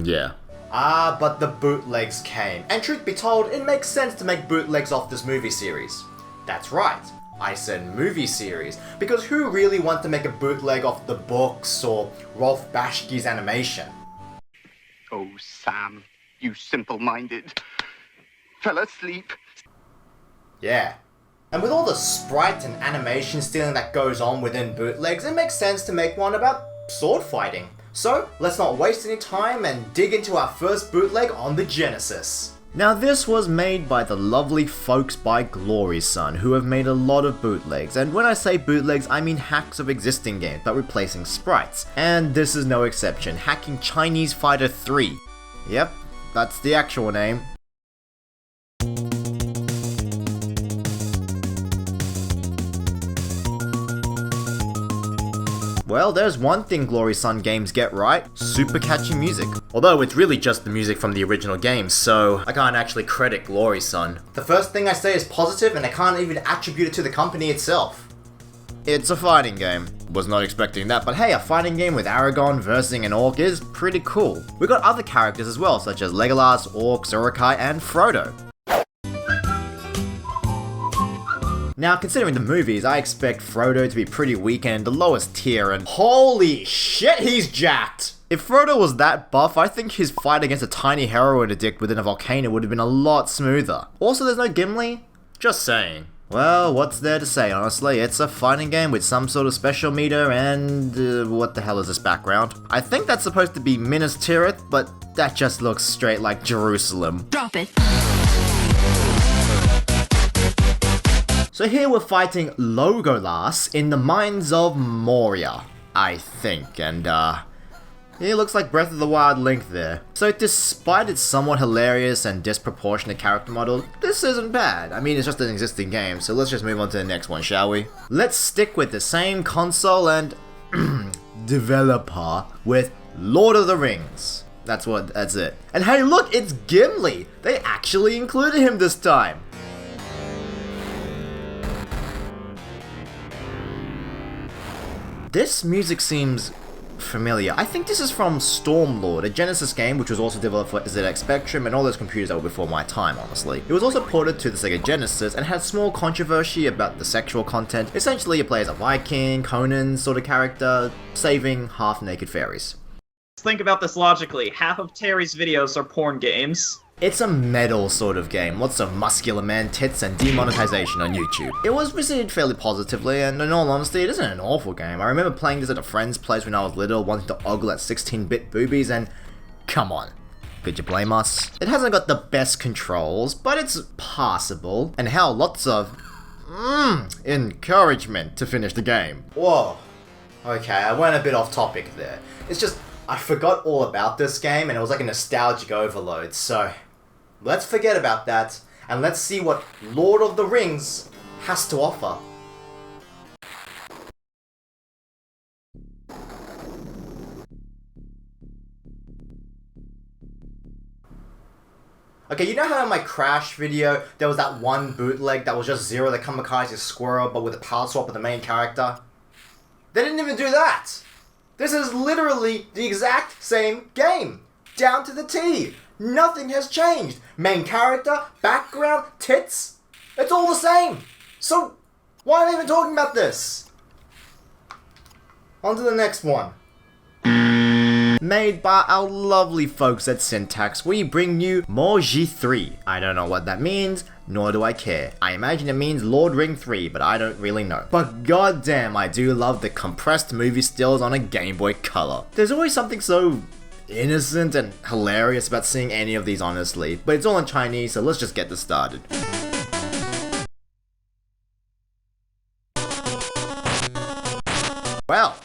Yeah. Ah, but the bootlegs came. And truth be told, it makes sense to make bootlegs off this movie series. That's right. I said movie series, because who really wants to make a bootleg off the books or Rolf Bashke's animation? Oh, Sam, you simple-minded. Fell asleep. Yeah. And with all the sprite and animation stealing that goes on within bootlegs, it makes sense to make one about sword fighting. So, let's not waste any time and dig into our first bootleg on the Genesis. Now this was made by the lovely folks by Glory Sun, who have made a lot of bootlegs, and when I say bootlegs I mean hacks of existing games but replacing sprites. And this is no exception, hacking Chinese Fighter 3. Yep, that's the actual name. Well, there's one thing Glory Sun games get right, super catchy music. Although it's really just the music from the original game, so I can't actually credit Glory Sun. The first thing I say is positive and I can't even attribute it to the company itself. It's a fighting game. Was not expecting that, but hey, a fighting game with Aragorn versing an orc is pretty cool. We got other characters as well, such as Legolas, Orc, Uruk-hai, and Frodo. Now, considering the movies, I expect Frodo to be pretty weak and the lowest tier, and holy shit, he's jacked! If Frodo was that buff, I think his fight against a tiny heroin addict within a volcano would have been a lot smoother. Also, there's no Gimli? Just saying. Well, what's there to say, honestly? It's a fighting game with some sort of special meter and... what the hell is this background? I think that's supposed to be Minas Tirith, but that just looks straight like Jerusalem. Drop it. So here we're fighting Legolas in the mines of Moria, I think, and he looks like Breath of the Wild Link there. So despite its somewhat hilarious and disproportionate character model, this isn't bad. I mean, it's just an existing game, so let's just move on to the next one, shall we? Let's stick with the same console and developer with Lord of the Rings. That's it. And hey look, it's Gimli! They actually included him this time! This music seems familiar. I think this is from Stormlord, a Genesis game which was also developed for ZX Spectrum and all those computers that were before my time, honestly. It was also ported to the Sega Genesis and had small controversy about the sexual content. Essentially, you play as a Viking, Conan sort of character, saving half-naked fairies. Think about this logically. Half of Terry's videos are porn games. It's a metal sort of game, lots of muscular man tits and demonetization on YouTube. It was received fairly positively, and in all honesty, it isn't an awful game. I remember playing this at a friend's place when I was little, wanting to ogle at 16-bit boobies, and come on, could you blame us? It hasn't got the best controls, but it's passable, and hell, lots of encouragement to finish the game. Whoa, okay, I went a bit off topic there. It's just, I forgot all about this game, and it was like a nostalgic overload, so... let's forget about that, and let's see what Lord of the Rings has to offer. Okay, you know how in my Crash video, there was that one bootleg that was just Zero the Kamikaze Squirrel, but with a power swap of the main character? They didn't even do that! This is literally the exact same game, down to the T. Nothing has changed. Main character, background, tits, it's all the same. So, why am I even talking about this? On to the next one. Made by our lovely folks at Syntax, we bring you Morji 3. I don't know what that means, nor do I care. I imagine it means Lord Ring 3, but I don't really know. But goddamn, I do love the compressed movie stills on a Game Boy Color. There's always something so innocent and hilarious about seeing any of these, honestly, but it's all in Chinese, so let's just get this started. Well,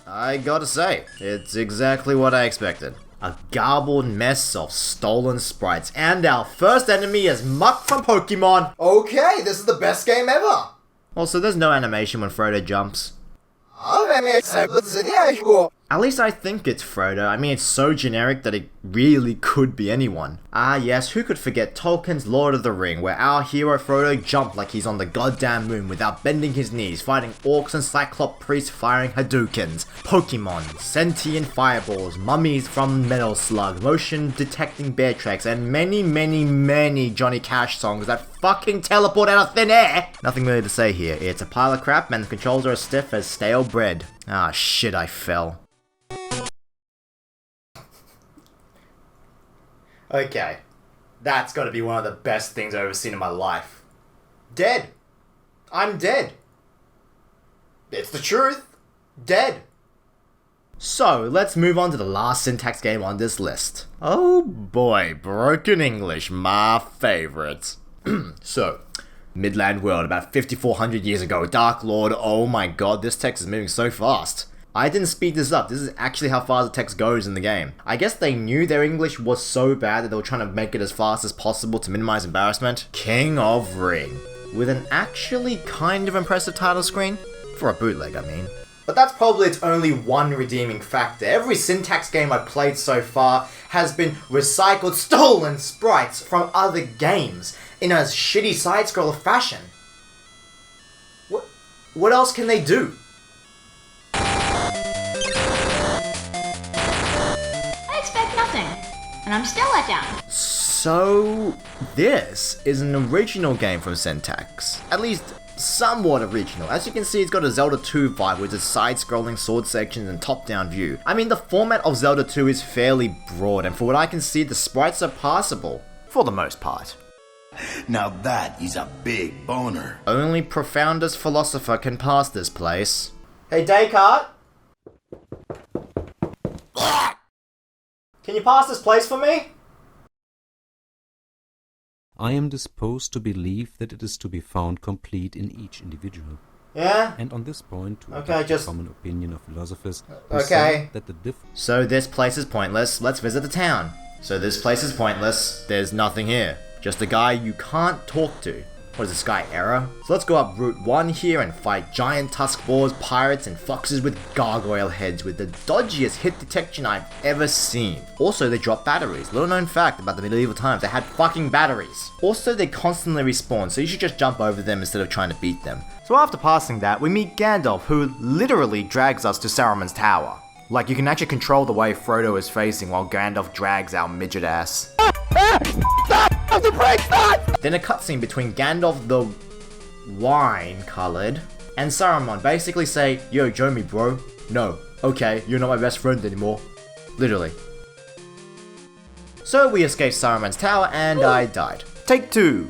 I gotta say, it's exactly what I expected. A garbled mess of stolen sprites, and our first enemy is Muck from Pokemon! Okay, this is the best game ever! Also, there's no animation when Frodo jumps. At least I think it's Frodo. I mean, it's so generic that it really could be anyone. Ah yes, who could forget Tolkien's Lord of the Ring, where our hero Frodo jumped like he's on the goddamn moon without bending his knees, fighting orcs and cyclop priests firing hadoukens, Pokemon, sentient fireballs, mummies from Metal Slug, motion detecting bear tracks, and many Johnny Cash songs that fucking teleport out of thin air! Nothing really to say here. It's a pile of crap and the controls are as stiff as stale bread. Ah shit, I fell. Okay, that's gotta be one of the best things I've ever seen in my life. Dead. I'm dead. It's the truth. Dead. So, let's move on to the last Syntax game on this list. Oh boy, Broken English, my favorite. So, Midland World, about 5,400 years ago, Dark Lord, oh my god, this text is moving so fast. I didn't speed this up, this is actually how fast the text goes in the game. I guess they knew their English was so bad that they were trying to make it as fast as possible to minimize embarrassment. King of Ring. With an actually kind of impressive title screen. For a bootleg, I mean. But that's probably its only one redeeming factor. Every Syntax game I've played so far has been recycled, stolen sprites from other games in a shitty side-scroller fashion. What else can they do? And I'm still let down. So, this is an original game from Syntax. At least, somewhat original. As you can see, it's got a Zelda 2 vibe with its side-scrolling sword sections and top-down view. I mean, the format of Zelda 2 is fairly broad, and for what I can see, the sprites are passable. For the most part. Now that is a big boner. Only profoundest philosopher can pass this place. Hey, Descartes? Can you pass this place for me? I am disposed to believe that it is to be found complete in each individual. Yeah? And on this point, to okay, the common opinion of philosophers, who okay. say that the So this place is pointless, let's visit the town. So this place is pointless, there's nothing here. Just a guy you can't talk to. What is this guy, Error? So let's go up Route 1 here and fight giant tusk boars, pirates, and foxes with gargoyle heads with the dodgiest hit detection I've ever seen. Also, they drop batteries. Little known fact about the medieval times, they had fucking batteries. Also, they constantly respawn, so you should just jump over them instead of trying to beat them. So after passing that, we meet Gandalf, who literally drags us to Saruman's tower. Like, you can actually control the way Frodo is facing while Gandalf drags our midget ass. Stop! The break, stop! Then a cutscene between Gandalf the wine-coloured and Saruman basically say, yo, join me, bro. No. Okay, you're not my best friend anymore. Literally. So we escaped Saruman's tower and I died. Take 2.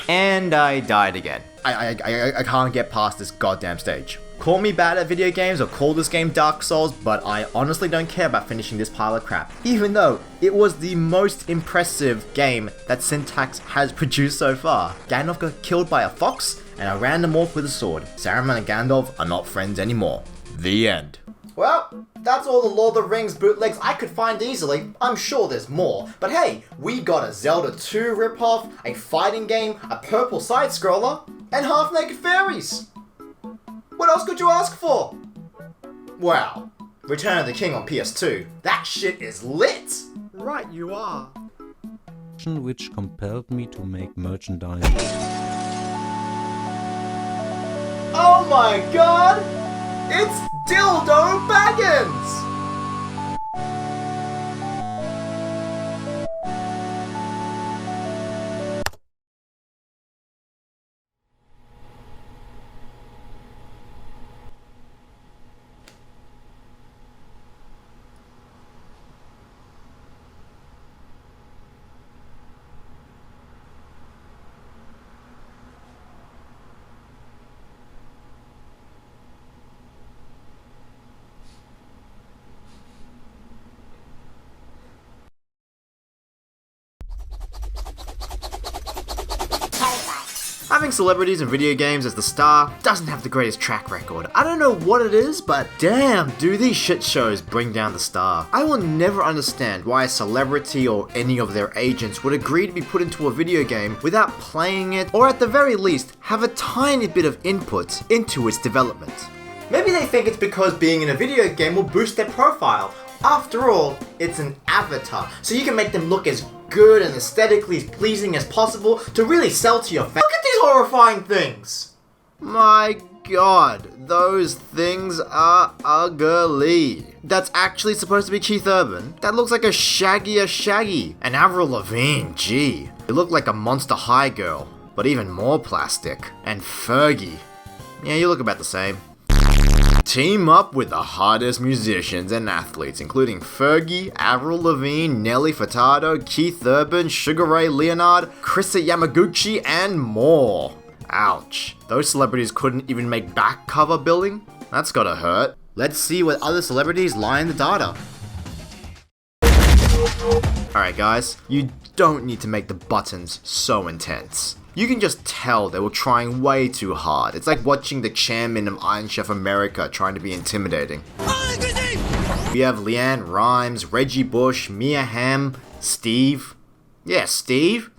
And I died again. I can't get past this goddamn stage. Call me bad at video games or call this game Dark Souls, but I honestly don't care about finishing this pile of crap. Even though it was the most impressive game that Syntax has produced so far. Gandalf got killed by a fox and a random orc with a sword. Saruman and Gandalf are not friends anymore. The end. Well, that's all the Lord of the Rings bootlegs I could find easily. I'm sure there's more. But hey, we got a Zelda 2 ripoff, a fighting game, a purple side-scroller, and half-naked fairies. What else could you ask for? Wow. Return of the King on PS2. That shit is lit! Right you are. which compelled me to make merchandise. Oh my god! It's Dildo Baggins! Having celebrities in video games as the star doesn't have the greatest track record. I don't know what it is, but damn, do these shit shows bring down the star. I will never understand why a celebrity or any of their agents would agree to be put into a video game without playing it, or at the very least, have a tiny bit of input into its development. Maybe they think it's because being in a video game will boost their profile. After all, it's an avatar, so you can make them look as good and aesthetically pleasing as possible to really sell to your fans. Look at these horrifying things! My god, those things are ugly. That's actually supposed to be Keith Urban? That looks like a shaggier Shaggy. And Avril Lavigne, gee. You look like a Monster High girl, but even more plastic. And Fergie. Yeah, you look about the same. Team up with the hottest musicians and athletes, including Fergie, Avril Lavigne, Nelly Furtado, Keith Urban, Sugar Ray Leonard, Krista Yamaguchi, and more. Ouch. Those celebrities couldn't even make back cover billing? That's gotta hurt. Let's see what other celebrities lie in the data. Alright guys, you don't need to make the buttons so intense. You can just tell they were trying way too hard. It's like watching the chairman of Iron Chef America trying to be intimidating. We have Leanne Rimes, Reggie Bush, Mia Hamm, Steve. Yeah, Steve.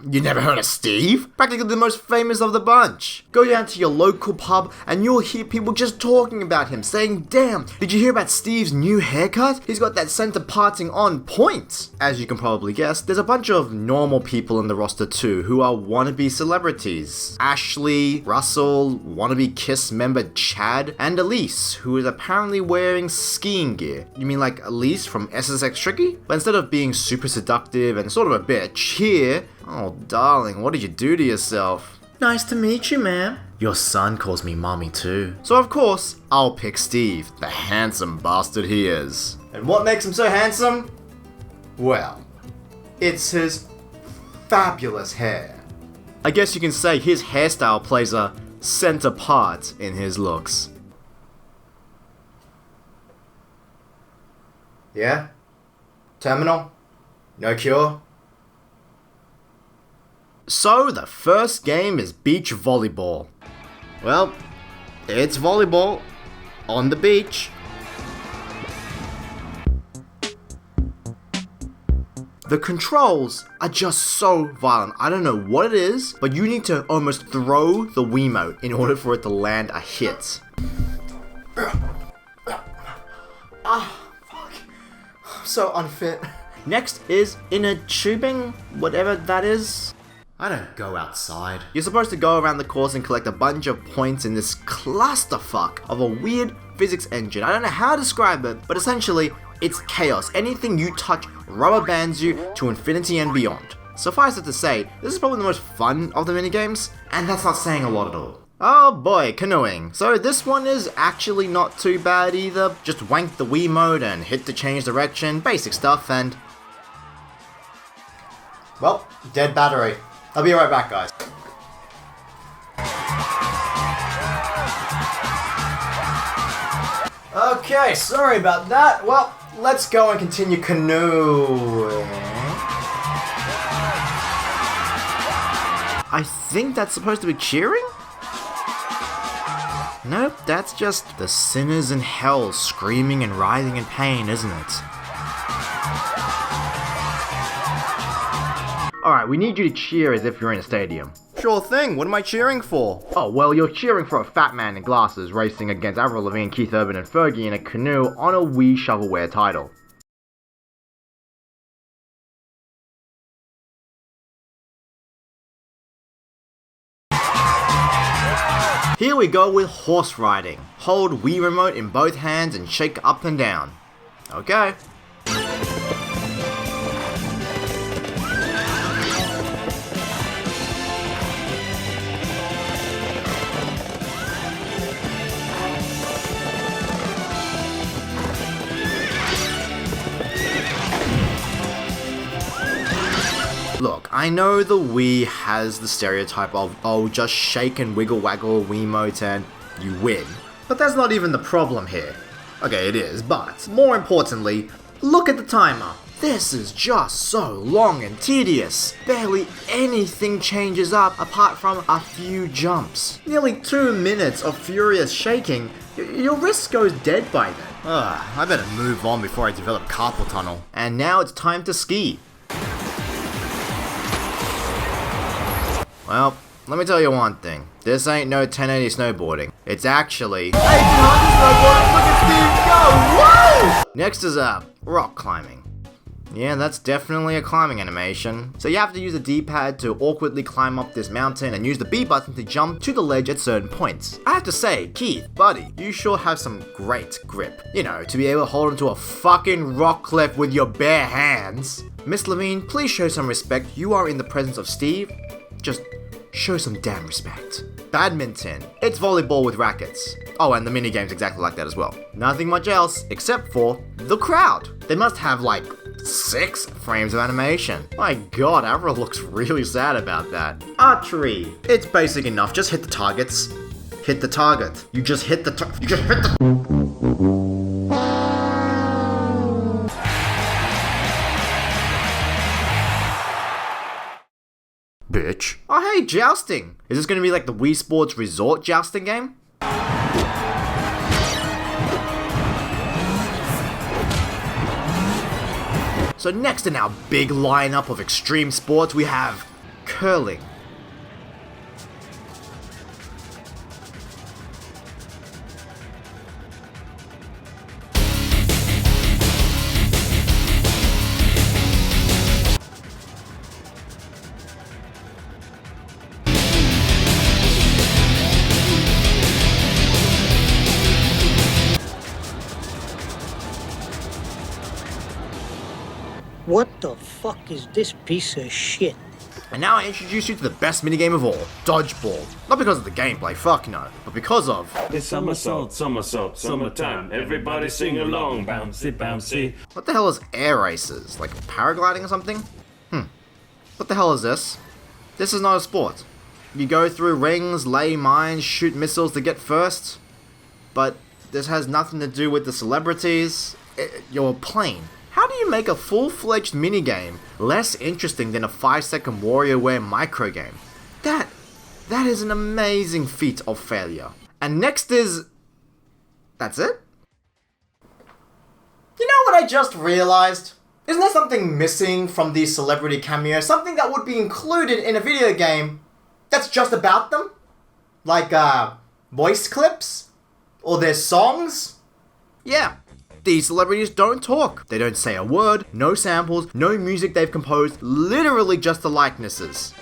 You never heard of Steve? Practically the most famous of the bunch. Go down to your local pub and you'll hear people just talking about him, saying, damn, did you hear about Steve's new haircut? He's got that center parting on point. As you can probably guess, there's a bunch of normal people in the roster too who are wannabe celebrities. Ashley, Russell, wannabe Kiss member Chad, and Elise, who is apparently wearing skiing gear. You mean like Elise from SSX Tricky? But instead of being super seductive and sort of a bitch, here, oh darling, what did you do to yourself? Nice to meet you, ma'am. Your son calls me mommy too. So of course, I'll pick Steve, the handsome bastard he is. And what makes him so handsome? Well, it's his fabulous hair. I guess you can say his hairstyle plays a center part in his looks. Yeah? Terminal? No cure? So the first game is beach volleyball. Well, it's volleyball on the beach. The controls are just so violent. I don't know what it is, but you need to almost throw the Wiimote in order for it to land a hit. Ah, fuck. I'm so unfit. Next is inner tubing, whatever that is. I don't go outside. You're supposed to go around the course and collect a bunch of points in this clusterfuck of a weird physics engine. I don't know how to describe it, but essentially, it's chaos. Anything you touch rubber bands you to infinity and beyond. Suffice it to say, this is probably the most fun of the minigames, and that's not saying a lot at all. Oh boy, canoeing. So this one is actually not too bad either. Just wank the Wiimote and hit to change direction, basic stuff, and... well, dead battery. I'll be right back, guys. Okay, sorry about that. Well, let's go and continue canoeing. I think that's supposed to be cheering? Nope, that's just the sinners in hell screaming and writhing in pain, isn't it? Alright, we need you to cheer as if you're in a stadium. Sure thing, what am I cheering for? Oh, well, you're cheering for a fat man in glasses racing against Avril Lavigne, Keith Urban, and Fergie in a canoe on a Wii shovelware title. Here we go with horse riding. Hold Wii remote in both hands and shake up and down. Okay. Look, I know the Wii has the stereotype of, oh, just shake and wiggle waggle a Wiimote and you win. But that's not even the problem here. Okay, it is, but more importantly, look at the timer. This is just so long and tedious. Barely anything changes up apart from a few jumps. Nearly 2 minutes of furious shaking. Your wrist goes dead by then. I better move on before I develop carpal tunnel. And now it's time to ski. Well, let me tell you one thing. This ain't no 1080 snowboarding. It's actually 1800 snowboarding. Look at Steve go! Whoa! Next is rock climbing. Yeah, that's definitely a climbing animation. So you have to use the D-pad to awkwardly climb up this mountain and use the B button to jump to the ledge at certain points. I have to say, Keith, buddy, you sure have some great grip. You know, to be able to hold onto a fucking rock cliff with your bare hands. Miss Levine, please show some respect. You are in the presence of Steve. Just show some damn respect. Badminton. It's volleyball with rackets. Oh, and the minigame's exactly like that as well. Nothing much else except for the crowd. They must have like 6 frames of animation. My god, Avril looks really sad about that. Archery. It's basic enough. Just hit the targets. Hit the target. You just hit the bitch. Oh hey, jousting. Is this gonna be like the Wii Sports Resort jousting game? So next in our big lineup of extreme sports, we have curling. What the fuck is this piece of shit? And now I introduce you to the best minigame of all, dodgeball. Not because of the gameplay, fuck no, but because of... It's somersault, somersault, summertime. Everybody sing along, bouncy, bouncy. What the hell is air races? Like paragliding or something? What the hell is this? This is not a sport. You go through rings, lay mines, shoot missiles to get first. But this has nothing to do with the celebrities. You're a plane. How do you make a full-fledged minigame less interesting than a 5-second WarioWare microgame? That is an amazing feat of failure. And next is... That's it? You know what I just realized? Isn't there something missing from these celebrity cameos? Something that would be included in a video game that's just about them? Like, voice clips? Or their songs? Yeah. These celebrities don't talk. They don't say a word, no samples, no music they've composed, literally just the likenesses.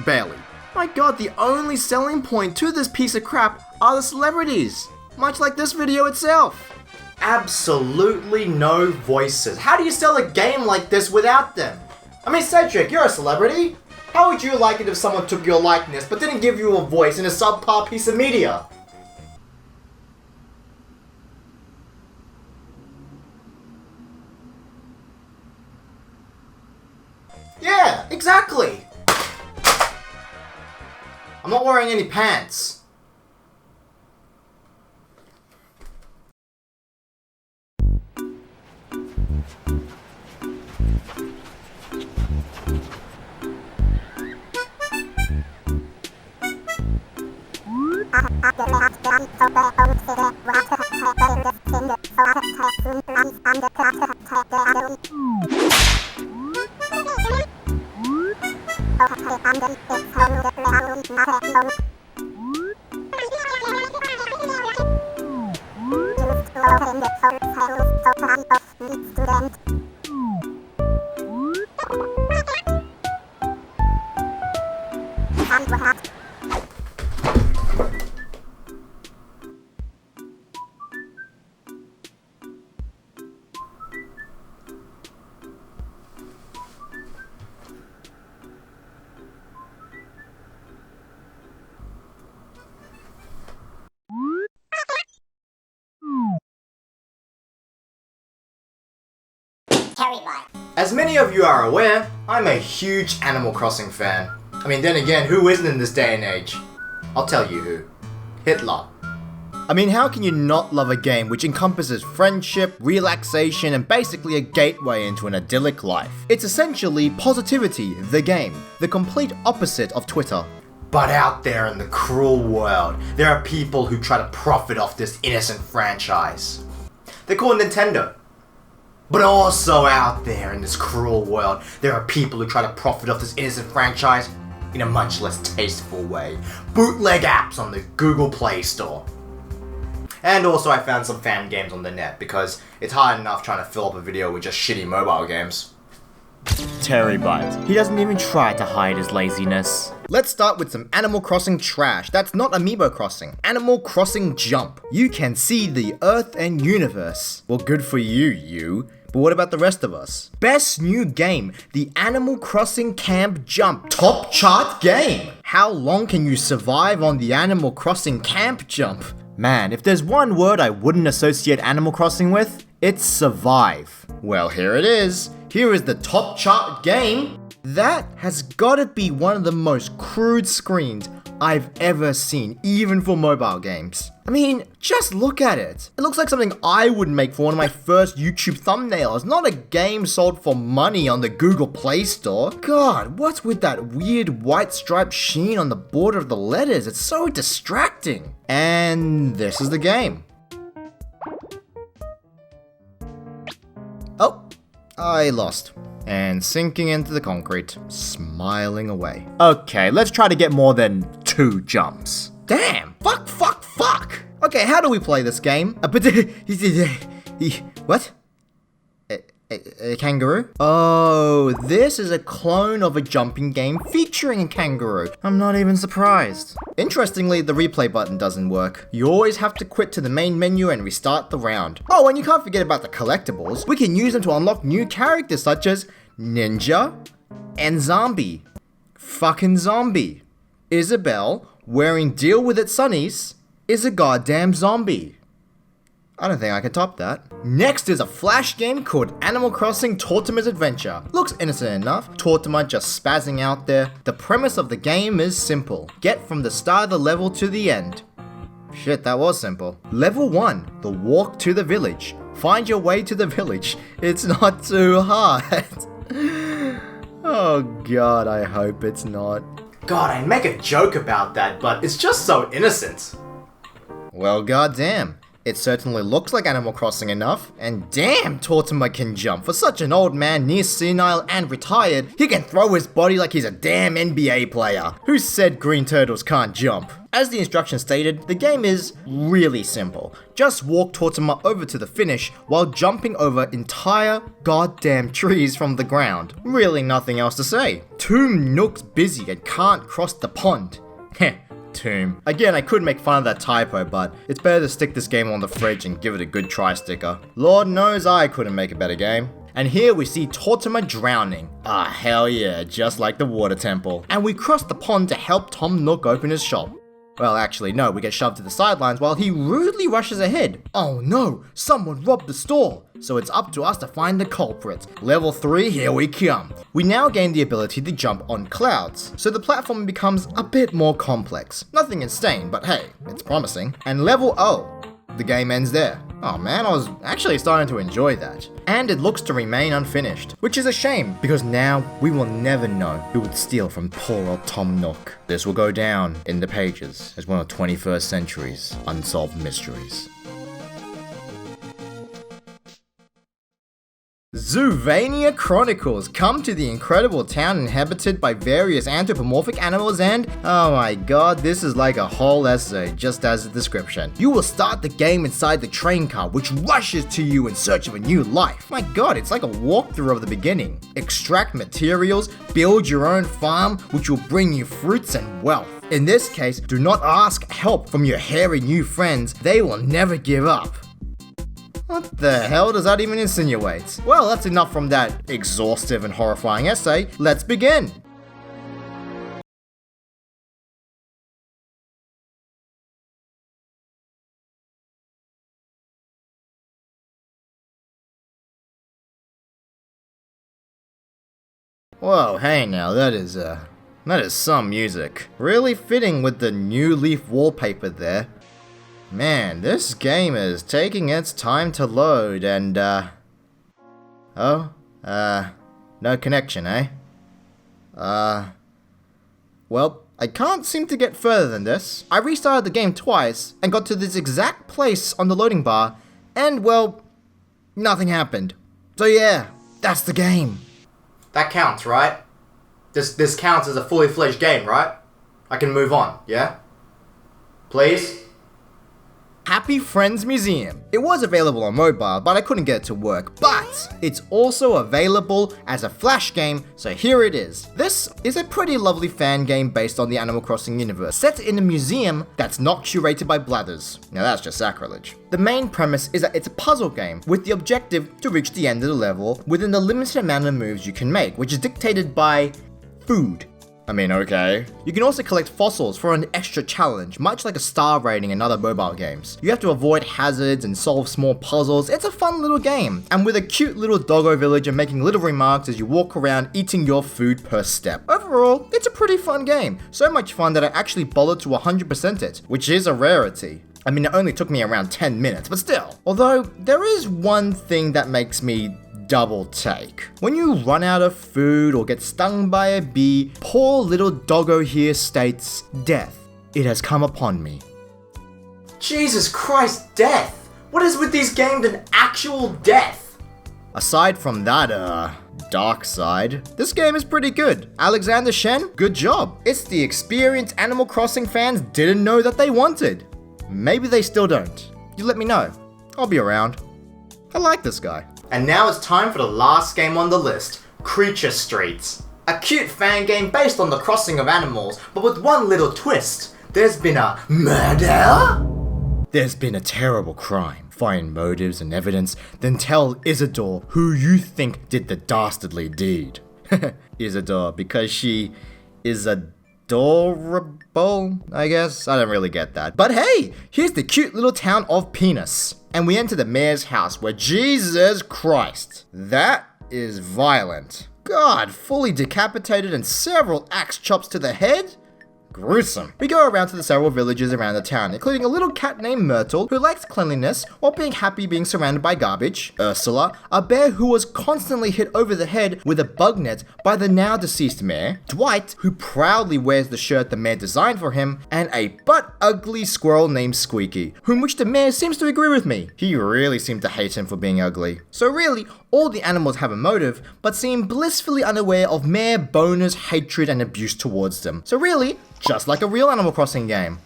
Barely. My god, the only selling point to this piece of crap are the celebrities. Much like this video itself. Absolutely no voices. How do you sell a game like this without them? I mean, Cedric, you're a celebrity. How would you like it if someone took your likeness but didn't give you a voice in a subpar piece of media? Yeah, exactly! I'm not wearing any pants. TerryByte. As many of you are aware, I'm a huge Animal Crossing fan. I mean, then again, who isn't in this day and age? I'll tell you who. Hitler. I mean, how can you not love a game which encompasses friendship, relaxation, and basically a gateway into an idyllic life? It's essentially Positivity, the game, the complete opposite of Twitter. But out there in the cruel world, there are people who try to profit off this innocent franchise. They're called Nintendo. But also out there in this cruel world, there are people who try to profit off this innocent franchise in a much less tasteful way. Bootleg apps on the Google Play Store. And also I found some fan games on the net, because it's hard enough trying to fill up a video with just shitty mobile games. TerryByte. He doesn't even try to hide his laziness. Let's start with some Animal Crossing trash. That's not Amiibo Crossing. Animal Crossing Jump. You can see the Earth and universe. Well, good for you. But what about the rest of us? Best new game, the Animal Crossing Camp Jump. Top chart game. How long can you survive on the Animal Crossing Camp Jump? Man, if there's one word I wouldn't associate Animal Crossing with, it's survive. Well, here it is. Here is the top chart game. That has gotta be one of the most crude screens I've ever seen, even for mobile games. I mean, just look at it. It looks like something I would make for one of my first YouTube thumbnails, not a game sold for money on the Google Play Store. God, what's with that weird white striped sheen on the border of the letters? It's so distracting. And this is the game. Oh, I lost. And sinking into the concrete, smiling away. Okay, let's try to get more than 2 jumps. Damn! Fuck! Okay, how do we play this game? What? A kangaroo? Oh, this is a clone of a jumping game featuring a kangaroo. I'm not even surprised. Interestingly, the replay button doesn't work. You always have to quit to the main menu and restart the round. Oh, and you can't forget about the collectibles. We can use them to unlock new characters such as Ninja and Zombie. fucking zombie. Isabel, wearing Deal With It sunnies, is a goddamn zombie. I don't think I can top that. Next is a flash game called Animal Crossing Tortimer's Adventure. Looks innocent enough, Tortimer just spazzing out there. The premise of the game is simple. Get from the start of the level to the end. Shit, that was simple. Level 1, the walk to the village. Find your way to the village. It's not too hard. Oh god, I hope it's not. God, I make a joke about that, but it's just so innocent. Well, goddamn. It certainly looks like Animal Crossing enough, and damn, Tortimer can jump. For such an old man, near senile and retired, he can throw his body like he's a damn NBA player. Who said green turtles can't jump? As the instructions stated, the game is really simple. Just walk Tortimer over to the finish while jumping over entire goddamn trees from the ground. Really nothing else to say. Tomb Nook's busy and can't cross the pond. Heh. Tomb. Again, I could make fun of that typo, but it's better to stick this game on the fridge and give it a good try sticker. Lord knows I couldn't make a better game. And here we see Tortimer drowning. Ah, hell yeah, just like the water temple. And we cross the pond to help Tom Nook open his shop. Well, actually, no, we get shoved to the sidelines while he rudely rushes ahead. Oh no, someone robbed the store. So it's up to us to find the culprit. Level 3, here we come. We now gain the ability to jump on clouds, so the platform becomes a bit more complex. Nothing insane, but hey, it's promising. And level 0, the game ends there. Oh man, I was actually starting to enjoy that. And it looks to remain unfinished, which is a shame, because now we will never know who would steal from poor old Tom Nook. This will go down in the pages as one of 21st century's unsolved mysteries. Zoovania Chronicles. Come to the incredible town inhabited by various anthropomorphic animals and, oh my god, this is like a whole essay, just as a description. You will start the game inside the train car, which rushes to you in search of a new life. My god, it's like a walkthrough of the beginning. Extract materials, build your own farm, which will bring you fruits and wealth. In this case, do not ask help from your hairy new friends, they will never give up. What the hell does that even insinuate? Well, that's enough from that exhaustive and horrifying essay. Let's begin! Whoa, hey now, that is some music. Really fitting with the new leaf wallpaper there. Man, this game is taking its time to load and, no connection, eh? Well, I can't seem to get further than this. I restarted the game twice and got to this exact place on the loading bar, and, well, nothing happened. So yeah, that's the game. That counts, right? This counts as a fully fledged game, right? I can move on, yeah? Please? Happy Friends Museum. It was available on mobile, but I couldn't get it to work. But it's also available as a flash game, so here it is. This is a pretty lovely fan game based on the Animal Crossing universe, set in a museum that's not curated by blathers. Now that's just sacrilege. The main premise is that it's a puzzle game, with the objective to reach the end of the level within the limited amount of moves you can make, which is dictated by food. I mean, okay. You can also collect fossils for an extra challenge, much like a star rating in other mobile games. You have to avoid hazards and solve small puzzles. It's a fun little game, and with a cute little doggo villager making little remarks as you walk around eating your food per step. Overall, it's a pretty fun game. So much fun that I actually bothered to 100% it, which is a rarity. I mean, it only took me around 10 minutes, but still. Although, there is one thing that makes me double take. When you run out of food or get stung by a bee, poor little doggo here states, "Death, it has come upon me." Jesus Christ, death! What is with these games and actual death? Aside from that, dark side, this game is pretty good. Alexander Shen, good job. It's the experience Animal Crossing fans didn't know that they wanted. Maybe they still don't. You let me know. I'll be around. I like this guy. And now it's time for the last game on the list, Creature Streets. A cute fan game based on the crossing of animals, but with one little twist. There's been a murder? There's been a terrible crime. Find motives and evidence, then tell Isidore who you think did the dastardly deed. Isidore, because she is adorable, I guess? I don't really get that. But hey, here's the cute little town of Penis. And we enter the mayor's house where, Jesus Christ, that is violent. God, fully decapitated and several axe chops to the head? Gruesome. We go around to the several villages around the town, including a little cat named Myrtle, who likes cleanliness while being happy being surrounded by garbage, Ursula, a bear who was constantly hit over the head with a bug net by the now deceased mayor, Dwight, who proudly wears the shirt the mayor designed for him, and a butt-ugly squirrel named Squeaky, whom which the mayor seems to agree with me. He really seemed to hate him for being ugly. So really, all the animals have a motive, but seem blissfully unaware of Mayor Boner's hatred and abuse towards them. So really, just like a real Animal Crossing game.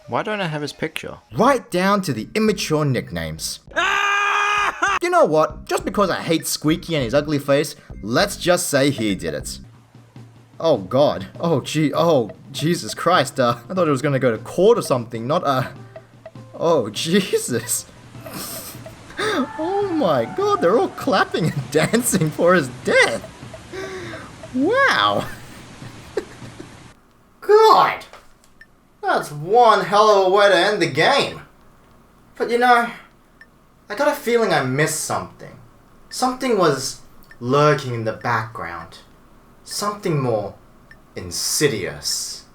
Why don't I have his picture? Right down to the immature nicknames. You know what? Just because I hate Squeaky and his ugly face, let's just say he did it. Oh god. Oh Jesus Christ. I thought it was gonna go to court or something, not Oh Jesus. Oh my god, they're all clapping and dancing for his death. Wow. God. That's one hell of a way to end the game. But you know, I got a feeling I missed something. Something was lurking in the background. Something more insidious.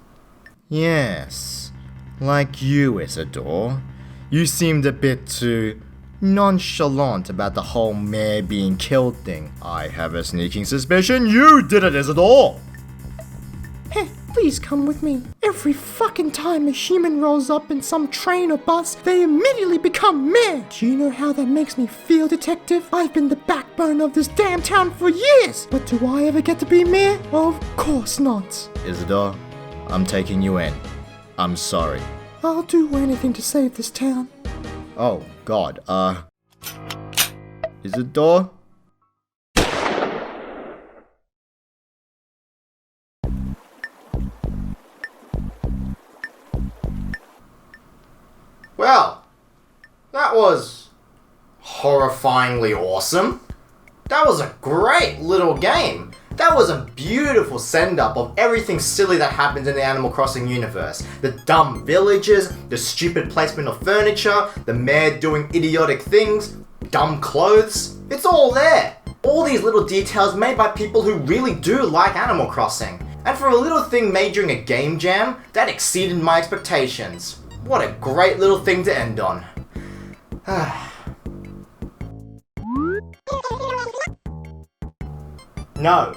Yes, like you, Isidore. You seemed a bit too nonchalant about the whole mayor being killed thing. I have a sneaking suspicion you did it, Isidore! Hey, please come with me. Every fucking time a human rolls up in some train or bus, they immediately become mayor. Do you know how that makes me feel, detective? I've been the backbone of this damn town for years. But do I ever get to be mayor? Of course not. Isidore, I'm taking you in. I'm sorry. I'll do anything to save this town. Oh, God, Isidore? Well, that was horrifyingly awesome. That was a great little game. That was a beautiful send-up of everything silly that happens in the Animal Crossing universe. The dumb villages, the stupid placement of furniture, the mayor doing idiotic things, dumb clothes. It's all there. All these little details made by people who really do like Animal Crossing. And for a little thing made during a game jam, that exceeded my expectations. What a great little thing to end on. No.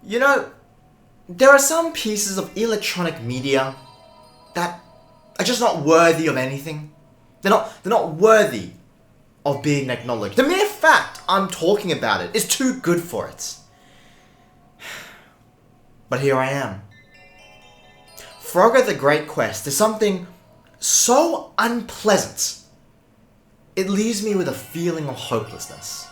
You know, there are some pieces of electronic media that are just not worthy of anything. They're not worthy of being acknowledged. The mere fact I'm talking about it is too good for it. But here I am. Frogger the Great Quest is something so unpleasant, it leaves me with a feeling of hopelessness.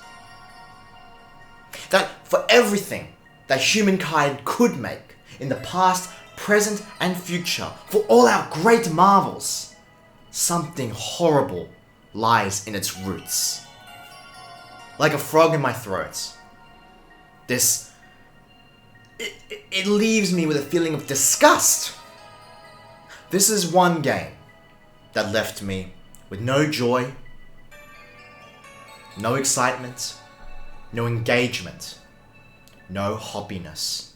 That for everything that humankind could make in the past, present, and future, for all our great marvels, something horrible lies in its roots. Like a frog in my throat. It leaves me with a feeling of disgust. This is one game that left me with no joy, no excitement, no engagement, no hoppiness.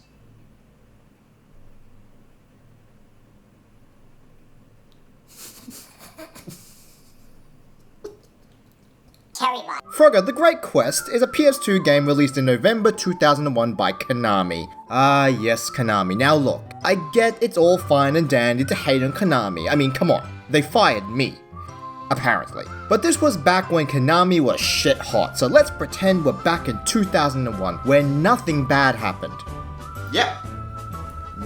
TerryByte. Frogger the Great Quest is a PS2 game released in November 2001 by Konami. Ah yes, Konami. Now look, I get it's all fine and dandy to hate on Konami. I mean, come on, they fired me. Apparently. But this was back when Konami was shit hot, so let's pretend we're back in 2001, where nothing bad happened. Yep.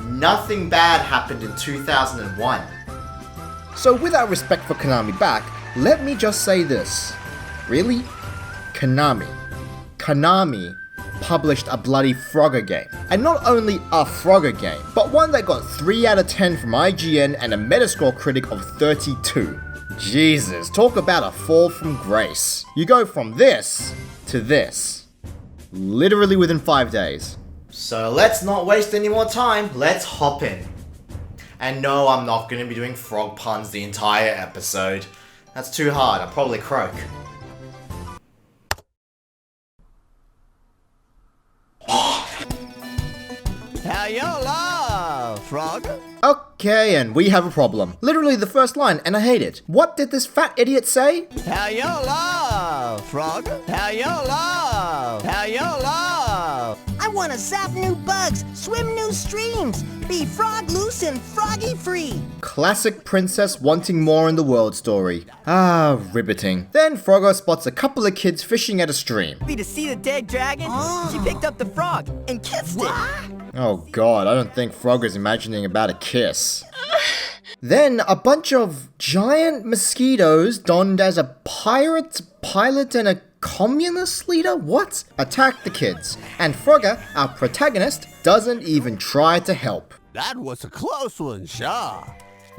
Nothing bad happened in 2001. So with our respect for Konami back, let me just say this. Really? Konami published a bloody Frogger game. And not only a Frogger game, but one that got 3 out of 10 from IGN and a Metascore critic of 32. Jesus, talk about a fall from grace. You go from this to this. Literally within 5 days. So let's not waste any more time, let's hop in. And no, I'm not going to be doing frog puns the entire episode. That's too hard, I'll probably croak. How you love, frog? Okay, and we have a problem. Literally the first line, and I hate it. What did this fat idiot say? How you love, frog? How you love? How you love? I want to zap new bugs, swim new streams, be frog loose and froggy free. Classic princess wanting more in the world story. Ah, riveting. Then Frogger spots a couple of kids fishing at a stream. Be to see the dead dragon? She picked up the frog and kissed it. Oh god, I don't think Frogger's imagining about a kiss. Then a bunch of giant mosquitoes donned as a pirate, pilot, and a communist leader? What? Attack the kids. And Frogger, our protagonist, doesn't even try to help. That was a close one, Shaw.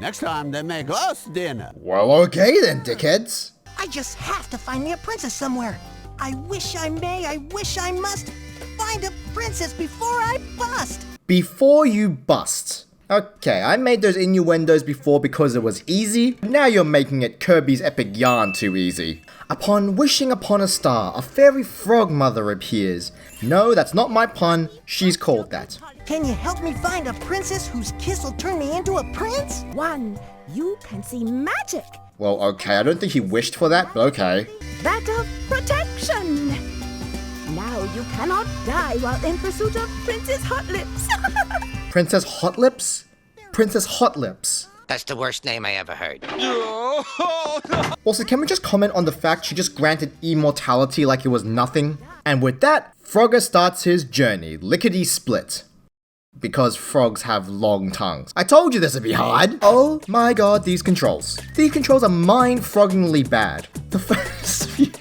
Next time they make us dinner. Well, okay then, dickheads. I just have to find me a princess somewhere. I wish I may, I wish I must find a princess before I bust. Before you bust. Okay, I made those innuendos before because it was easy. Now you're making it Kirby's Epic Yarn too easy. Upon wishing upon a star, a fairy frog mother appears. No, that's not my pun. She's called that. Can you help me find a princess whose kiss will turn me into a prince? One, you can see magic. Well, okay, I don't think he wished for that, but okay. That of protection. Now you cannot die while in pursuit of Princess Hot Lips. Princess Hot Lips? Princess Hot Lips. That's the worst name I ever heard. Also, can we just comment on the fact she just granted immortality like it was nothing? And with that, Frogger starts his journey, lickety-split. Because frogs have long tongues. I told you this would be hard! Oh my god, these controls. These controls are mind-froggingly bad. The first few...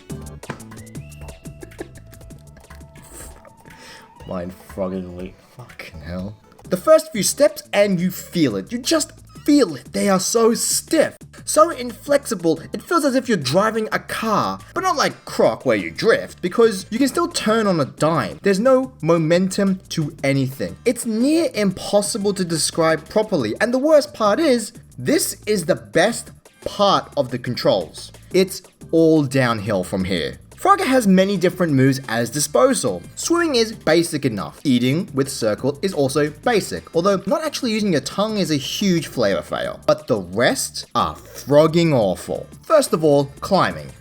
Mind-froggingly... Fucking hell. The first few steps and you feel it. You just feel it. They are so stiff. So inflexible, it feels as if you're driving a car. But not like Croc where you drift, because you can still turn on a dime. There's no momentum to anything. It's near impossible to describe properly. And the worst part is, this is the best part of the controls. It's all downhill from here. Frogger has many different moves at his disposal. Swimming is basic enough. Eating with circle is also basic, although not actually using your tongue is a huge flavor fail. But the rest are frogging awful. First of all, climbing.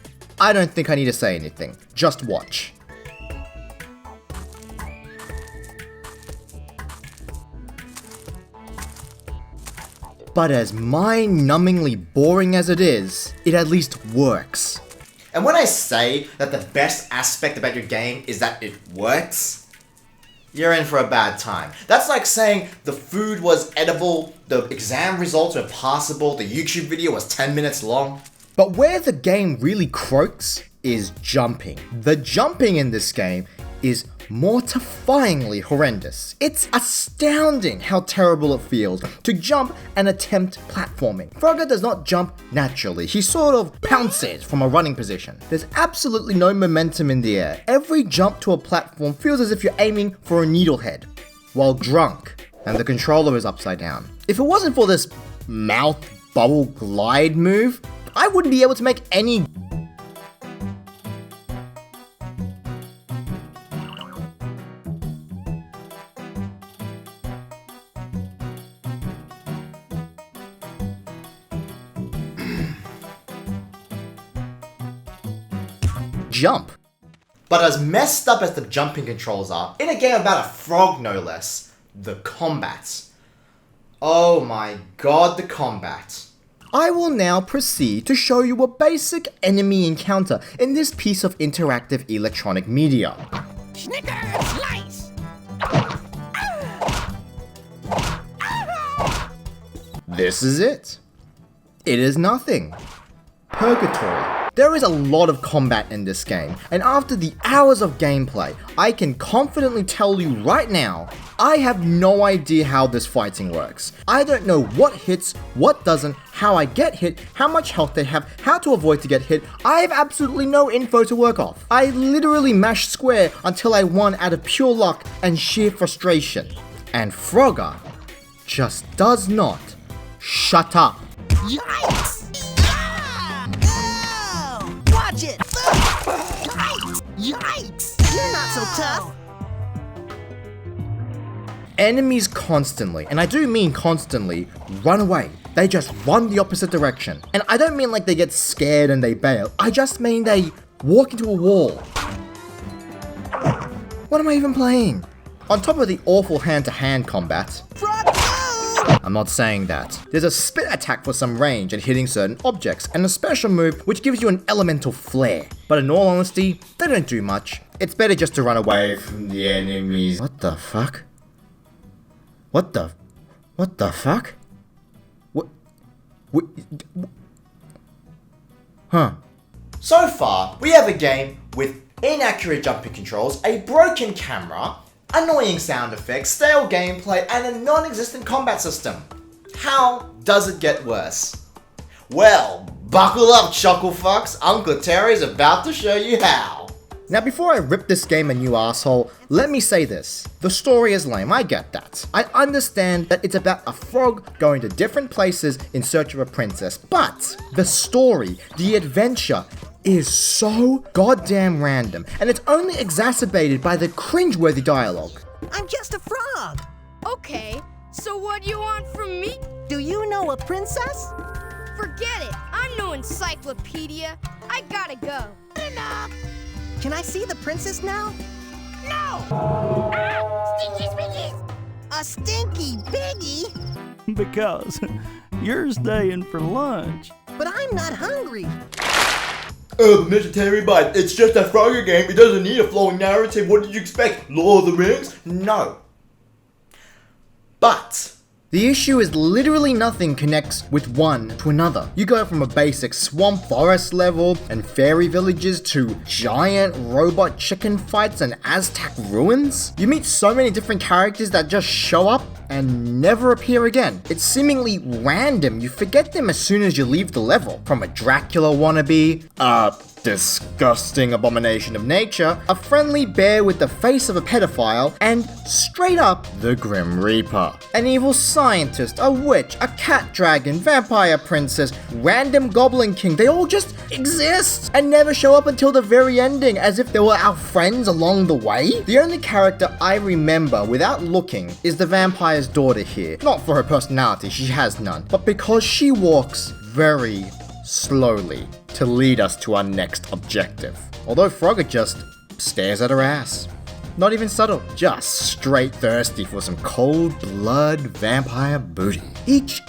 I don't think I need to say anything. Just watch. But as mind-numbingly boring as it is, it at least works. And when I say that the best aspect about your game is that it works, you're in for a bad time. That's like saying the food was edible, the exam results were passable, the YouTube video was 10 minutes long. But where the game really croaks is jumping. The jumping in this game is mortifyingly horrendous. It's astounding how terrible it feels to jump and attempt platforming. Frogger does not jump naturally. He sort of pounces from a running position. There's absolutely no momentum in the air. Every jump to a platform feels as if you're aiming for a needlehead while drunk and the controller is upside down. If it wasn't for this mouth bubble glide move, I wouldn't be able to make any jump. But as messed up as the jumping controls are, in a game about a frog no less, the combat. Oh my god, the combat. I will now proceed to show you a basic enemy encounter in this piece of interactive electronic media. Snicker, slice! This is it. It is nothing. Purgatory. There is a lot of combat in this game, and after the hours of gameplay, I can confidently tell you right now, I have no idea how this fighting works. I don't know what hits, what doesn't, how I get hit, how much health they have, how to avoid to get hit. I have absolutely no info to work off. I literally mashed square until I won out of pure luck and sheer frustration. And Frogger just does not shut up. Yikes! Oh! Watch it! Yikes! You're not so tough! Enemies constantly, and I do mean constantly, run away. They just run the opposite direction. And I don't mean like they get scared and they bail. I just mean they walk into a wall. What am I even playing? On top of the awful hand-to-hand combat, I'm not saying that. There's a spit attack for some range and hitting certain objects, and a special move which gives you an elemental flare. But in all honesty, they don't do much. It's better just to run away from the enemies. What the fuck? What the fuck? What? Huh. So far, we have a game with inaccurate jumping controls, a broken camera, annoying sound effects, stale gameplay, and a non-existent combat system. How does it get worse? Well, buckle up, chucklefucks. Uncle Terry's about to show you how. Now, before I rip this game a new asshole, let me say this. The story is lame, I get that. I understand that it's about a frog going to different places in search of a princess, but the story, the adventure, is so goddamn random, and it's only exacerbated by the cringeworthy dialogue. I'm just a frog! Okay, so what do you want from me? Do you know a princess? Forget it. I'm no encyclopedia. I gotta go. Enough! Can I see the princess now? No! Ah! Stinky Spinkies! A stinky biggie? Because you're staying for lunch. But I'm not hungry. Oh, Mr. TerryByte, it's just a Frogger game. It doesn't need a flowing narrative. What did you expect? Lord of the Rings? No. But the issue is literally nothing connects with one to another. You go from a basic swamp forest level and fairy villages to giant robot chicken fights and Aztec ruins. You meet so many different characters that just show up and never appear again. It's seemingly random. You forget them as soon as you leave the level. From a Dracula wannabe, a disgusting abomination of nature, a friendly bear with the face of a pedophile, and straight up the Grim Reaper. An evil scientist, a witch, a cat dragon, vampire princess, random goblin king, they all just exist and never show up until the very ending as if they were our friends along the way. The only character I remember without looking is the vampire's daughter here. Not for her personality, she has none, but because she walks very slowly to lead us to our next objective. Although Frogger just stares at her ass. Not even subtle, just straight thirsty for some cold blood vampire booty. Each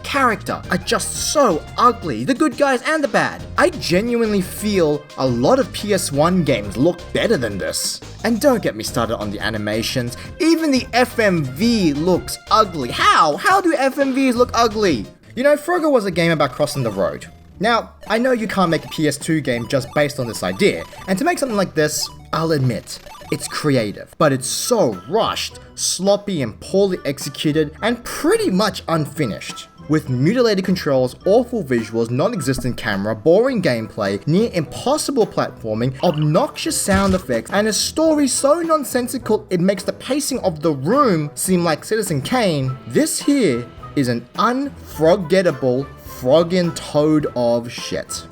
character are just so ugly, the good guys and the bad. I genuinely feel a lot of PS1 games look better than this. And don't get me started on the animations, even the FMV looks ugly. How? How do FMVs look ugly? You know, Frogger was a game about crossing the road. Now, I know you can't make a PS2 game just based on this idea, and to make something like this, I'll admit, it's creative, but it's so rushed, sloppy and poorly executed, and pretty much unfinished. With mutilated controls, awful visuals, non-existent camera, boring gameplay, near impossible platforming, obnoxious sound effects, and a story so nonsensical it makes the pacing of The Room seem like Citizen Kane, this here is an unforgettable froggin' toad of shit.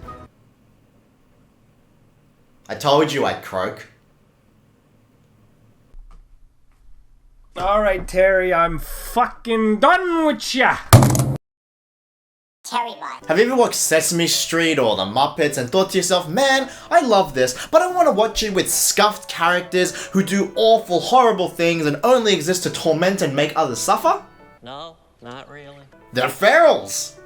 I told you I'd croak. Alright, Terry, I'm fucking done with ya! TerryByte. Have you ever watched Sesame Street or The Muppets and thought to yourself, man, I love this, but I want to watch it with scuffed characters who do awful, horrible things and only exist to torment and make others suffer? No, not really. They're ferals!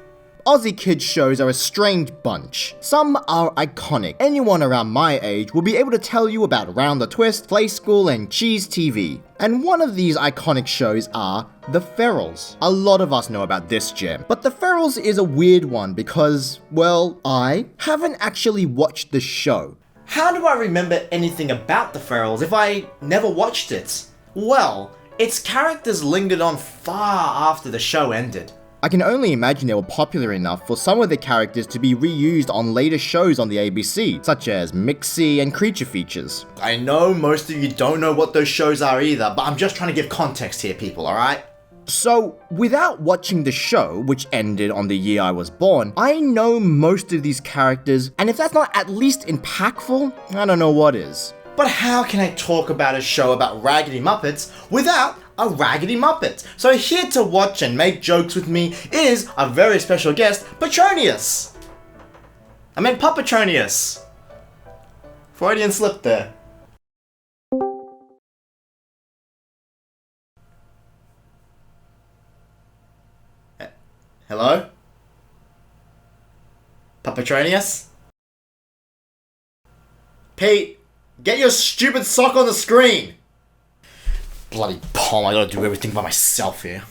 Aussie kids shows are a strange bunch. Some are iconic. Anyone around my age will be able to tell you about Round the Twist, Play School, and Cheese TV. And one of these iconic shows are The Ferals. A lot of us know about this gem, but The Ferals is a weird one because, well, I haven't actually watched the show. How do I remember anything about The Ferals if I never watched it? Well, its characters lingered on far after the show ended. I can only imagine they were popular enough for some of the characters to be reused on later shows on the ABC, such as Mixie and Creature Features. I know most of you don't know what those shows are either, but I'm just trying to give context here, people, alright? So, without watching the show, which ended on the year I was born, I know most of these characters, and if that's not at least impactful, I don't know what is. But how can I talk about a show about Raggedy Muppets without a Raggedy Muppet? So here to watch and make jokes with me is a very special guest, Petronius! I meant Pupetronius. Freudian slip there. Hello? Pupetronius? Pete, get your stupid sock on the screen! Bloody Pom, I gotta do everything by myself here.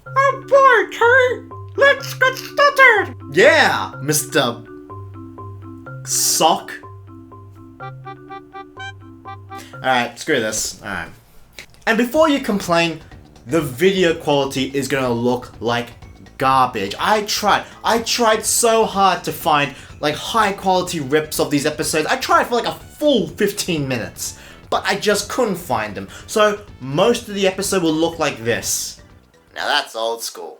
Oh boy, Terry! Let's get started! Yeah, Mr. Sock. Alright, screw this. Alright. And before you complain, the video quality is gonna look like garbage. I tried so hard to find like high quality rips of these episodes. I tried for like a full 15 minutes, but I just couldn't find them. So most of the episode will look like this. Now that's old school.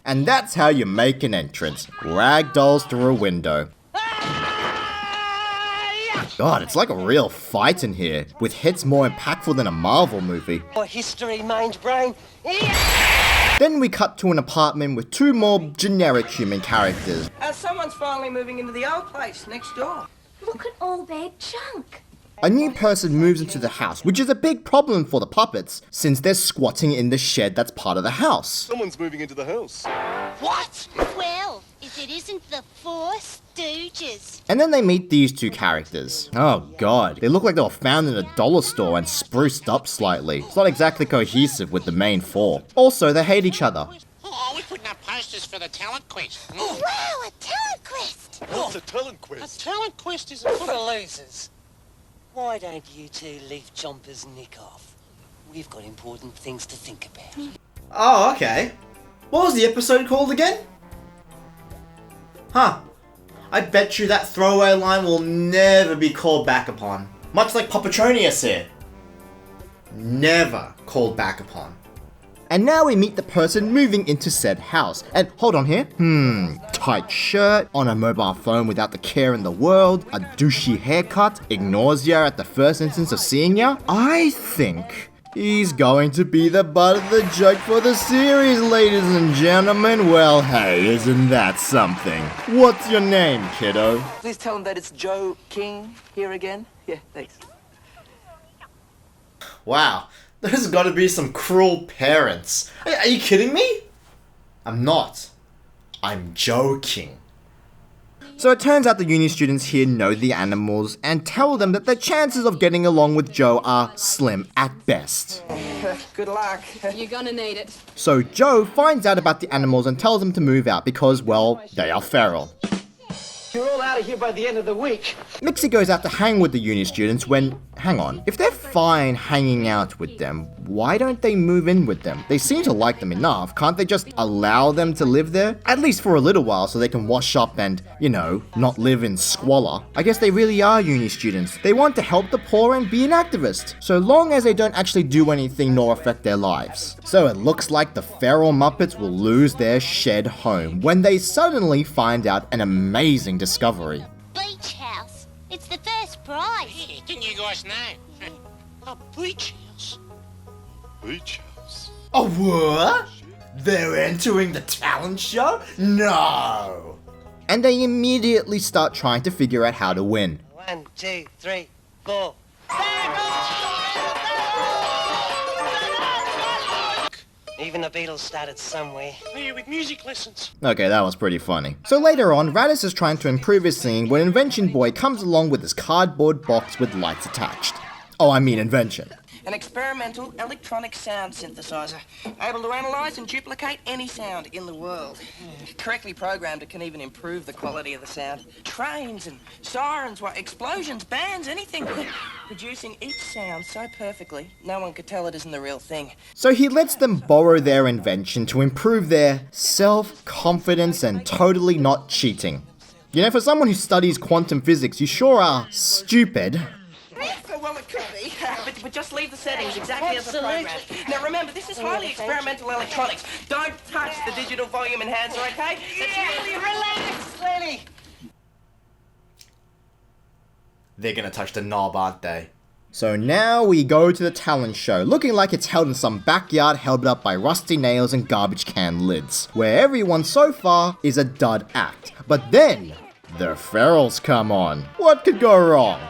And that's how you make an entrance. Ragdolls through a window. God, it's like a real fight in here, with hits more impactful than a Marvel movie. For history, mange brain. Then we cut to an apartment with two more generic human characters. Someone's finally moving into the old place next door. Look at all their junk. A new person moves into the house, which is a big problem for the puppets, since they're squatting in the shed that's part of the house. Someone's moving into the house. What? Well, if it isn't the Four Stooges. And then they meet these two characters. Oh god, they look like they were found in a dollar store and spruced up slightly. It's not exactly cohesive with the main four. Also, they hate each other. Oh, we're putting up posters for the talent quest. Wow, a talent quest! What's a talent quest? A talent quest is For losers. Why don't you two leave Jomper's nick off? We've got important things to think about. Oh, okay. What was the episode called again? Huh. I bet you that throwaway line will never be called back upon. Much like Pupetronius here. Never called back upon. And now we meet the person moving into said house. And hold on here. Tight shirt, on a mobile phone without the care in the world, a douchey haircut, ignores ya at the first instance of seeing ya. I think he's going to be the butt of the joke for the series, ladies and gentlemen. Well, hey, isn't that something? What's your name, kiddo? Please tell him that it's Joe King here again. Yeah, thanks. Wow, there's gotta be some cruel parents. Are you kidding me? I'm not. I'm joking. So it turns out the uni students here know the animals and tell them that the chances of getting along with Joe are slim at best. Good luck. You're gonna need it. So Joe finds out about the animals and tells them to move out because, well, they are feral. You're all out of here by the end of the week. Mixie goes out to hang with the uni students when, hang on, if they're fine hanging out with them, why don't they move in with them? They seem to like them enough, can't they just allow them to live there? At least for a little while so they can wash up and, you know, not live in squalor. I guess they really are uni students. They want to help the poor and be an activist, so long as they don't actually do anything nor affect their lives. So it looks like the feral Muppets will lose their shed home when they suddenly find out an amazing discovery. Beach house. It's the first prize. Yeah, didn't you guys know? A beach house. Beach house. Oh, what? They're entering the talent show? No! And they immediately start trying to figure out how to win. 1, 2, 3, 4. Even the Beatles started somewhere. Me with music lessons. Okay, that was pretty funny. So later on, Raditz is trying to improve his singing when Invention Boy comes along with his cardboard box with lights attached. Oh, I mean Invention. An experimental electronic sound synthesizer, able to analyze and duplicate any sound in the world. Correctly programmed, it can even improve the quality of the sound. Trains and sirens, explosions, bands, anything. Producing each sound so perfectly, no one could tell it isn't the real thing. So he lets them borrow their invention to improve their self-confidence and totally not cheating. You know, for someone who studies quantum physics, you sure are stupid. Well, it could be, but just leave the settings exactly as they're programmed. Now remember, this is highly experimental electronics. Don't touch the digital volume enhancer, okay? It's really Relax, Lenny. They're gonna touch the knob, aren't they? So now we go to the talent show, looking like it's held in some backyard held up by rusty nails and garbage can lids, where everyone so far is a dud act. But then, the ferals come on. What could go wrong?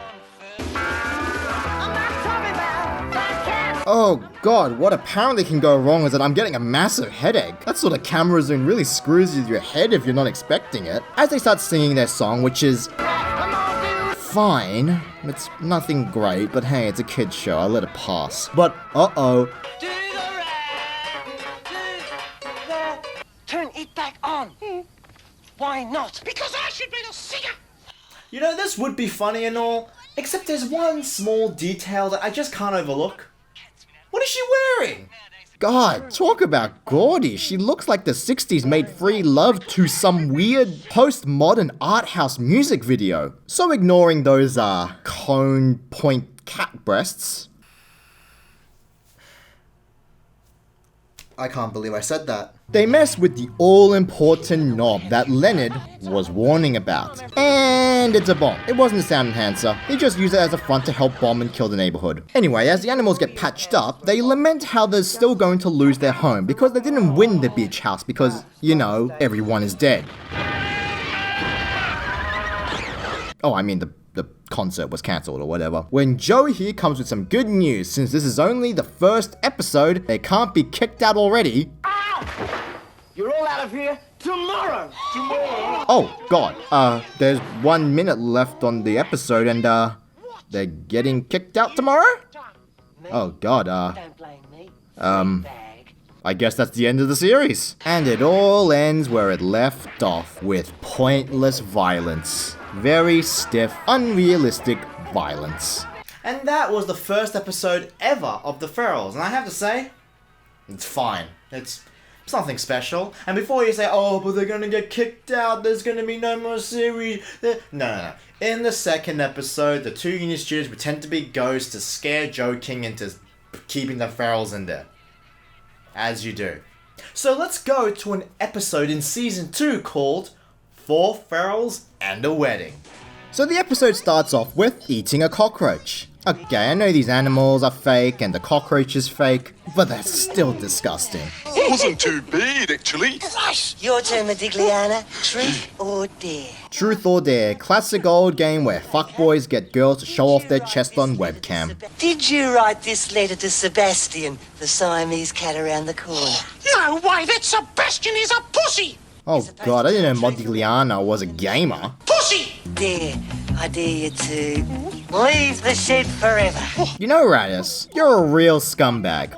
Oh god, what apparently can go wrong is that I'm getting a massive headache. That sort of camera zoom really screws with your head if you're not expecting it. As they start singing their song, which is fine. It's nothing great, but hey, it's a kid's show, I'll let it pass. But, uh-oh. Turn it back on. Why not? Because I should be the singer. You know, this would be funny and all, except there's one small detail that I just can't overlook. What is she wearing? God, talk about gaudy. She looks like the 60s made free love to some weird postmodern art house music video. So ignoring those, cone point cat breasts. I can't believe I said that. They mess with the all-important knob that Leonard was warning about. And it's a bomb. It wasn't a sound enhancer. He just used it as a front to help bomb and kill the neighborhood. Anyway, as the animals get patched up, they lament how they're still going to lose their home because they didn't win the beach house because, you know, everyone is dead. Oh, I mean the concert was cancelled or whatever. When Joey here comes with some good news, since this is only the first episode, they can't be kicked out already. Ow! You're all out of here tomorrow. Oh, God. There's 1 minute left on the episode and, they're getting kicked out tomorrow? Oh, God, I guess that's the end of the series. And it all ends where it left off, with pointless violence. Very stiff, unrealistic violence. And that was the first episode ever of The Ferals, and I have to say, it's fine. It's nothing special. And before you say, oh, but they're gonna get kicked out, there's gonna be no more series. No. In the second episode, the two uni students pretend to be ghosts to scare Joe King into keeping the Ferals in there. As you do. So let's go to an episode in season 2 called 4 Ferals and a Wedding. So the episode starts off with eating a cockroach. Okay, I know these animals are fake and the cockroach is fake, but that's still disgusting. Wasn't too bad, actually. Your turn, Modigliana. Truth or dare? Truth or Dare, classic old game where fuckboys get girls to show off their chest on webcam. Did you write this letter to Sebastian, the Siamese cat around the corner? No way, that Sebastian is a pussy. Oh god, I didn't know Modigliana was a gamer. Pussy! Dare, I dare you to leave the shed forever. You know, Raditz, you're a real scumbag.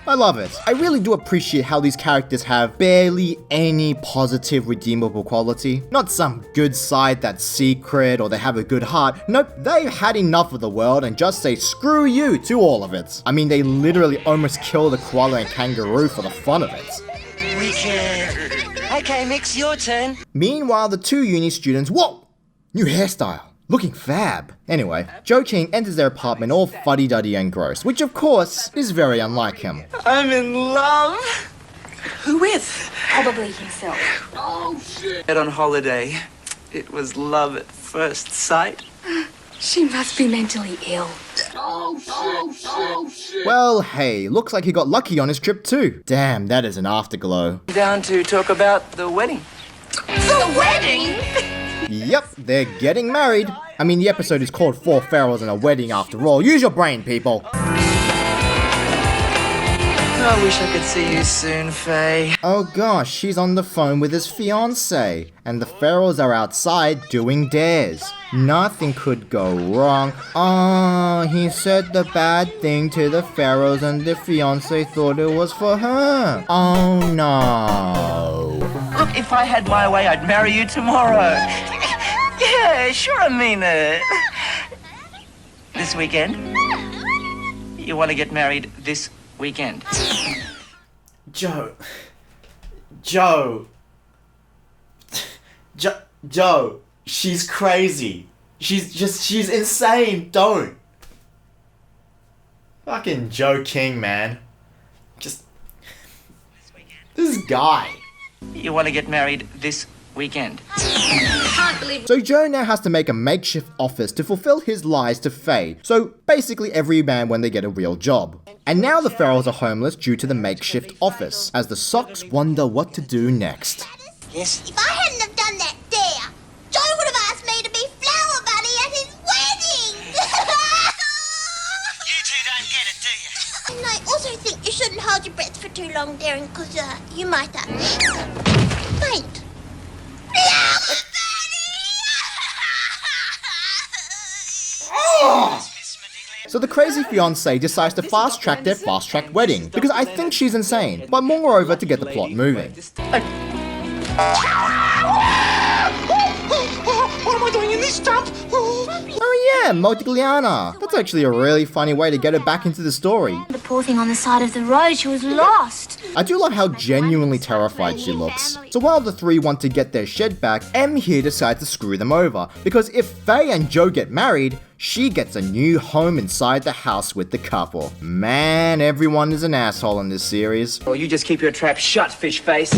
I love it. I really do appreciate how these characters have barely any positive redeemable quality. Not some good side that's secret or they have a good heart. Nope, they've had enough of the world and just say screw you to all of it. I mean, they literally almost kill the koala and kangaroo for the fun of it. Wicked. Okay, Mix, your turn. Meanwhile, the two uni students, whoa! New hairstyle. Looking fab. Anyway, Joe King enters their apartment all fuddy-duddy and gross, which of course is very unlike him. I'm in love. Who with? Probably himself. Oh, shit. On holiday. It was love at first sight. She must be mentally ill. Oh, shit. Well, hey, looks like he got lucky on his trip too. Damn, that is an afterglow. Down to talk about the wedding. The wedding? Yep, they're getting married. I mean, the episode is called 4 Ferals and a Wedding after all. Use your brain, people. I wish I could see you soon, Faye. Oh gosh, she's on the phone with his fiancée, and the Ferals are outside doing Daze. Nothing could go wrong. Oh, he said the bad thing to the Ferals and the fiancée thought it was for her. Oh no. Look, if I had my way, I'd marry you tomorrow. Yeah, sure, I mean it. This weekend? You want to get married this weekend? Joe, she's crazy. She's insane. Don't. Fucking Joe King, man. Just, this guy. You want to get married this weekend? So Joe now has to make a makeshift office to fulfill his lies to Faye. So basically every man when they get a real job. And now the Ferals are homeless due to the makeshift office, as the Socks wonder what to do next. Yes? If I hadn't have done that there, Joe would have asked me to be flower bunny at his wedding. You two don't get it, do you? And I also think you shouldn't hold your breath for too long, Darren, because you might faint. So the crazy fiancé decides to fast-track their fast-track wedding, because I think she's insane, but moreover to get the plot moving. What am I doing in this dump? Oh yeah, Modigliana. That's actually a really funny way to get her back into the story. The poor thing on the side of the road, she was lost. I do love how genuinely terrified she looks. So while the three want to get their shed back, Em here decides to screw them over, because if Faye and Joe get married, she gets a new home inside the house with the couple. Man, everyone is an asshole in this series. Well, you just keep your trap shut, fish face.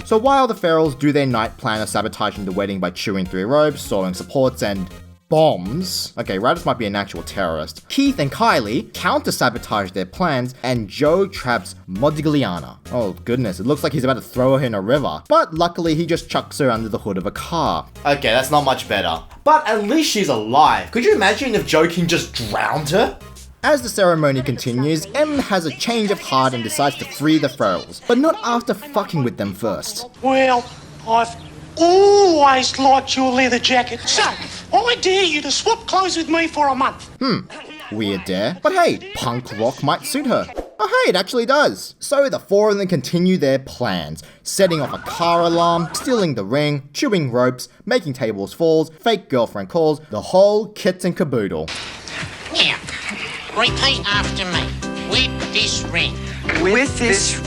So while the Ferals do their night plan of sabotaging the wedding by chewing through ropes, sawing supports, and bombs. Okay, Raditz might be an actual terrorist. Keith and Kylie counter-sabotage their plans, and Joe traps Modigliana. Oh goodness, it looks like he's about to throw her in a river. But luckily he just chucks her under the hood of a car. Okay, that's not much better. But at least she's alive. Could you imagine if Joe King just drowned her? As the ceremony continues, Em has a change of heart and decides to free the Ferals, but not after fucking with them first. Well, I've always liked your leather jacket. So, I dare you to swap clothes with me for a month. Weird dare, but hey, punk rock might suit her. Oh hey, it actually does. So the four of them continue their plans, setting off a car alarm, stealing the ring, chewing ropes, making tables falls, fake girlfriend calls, the whole kit and caboodle. Here, repeat after me. With this ring. With this...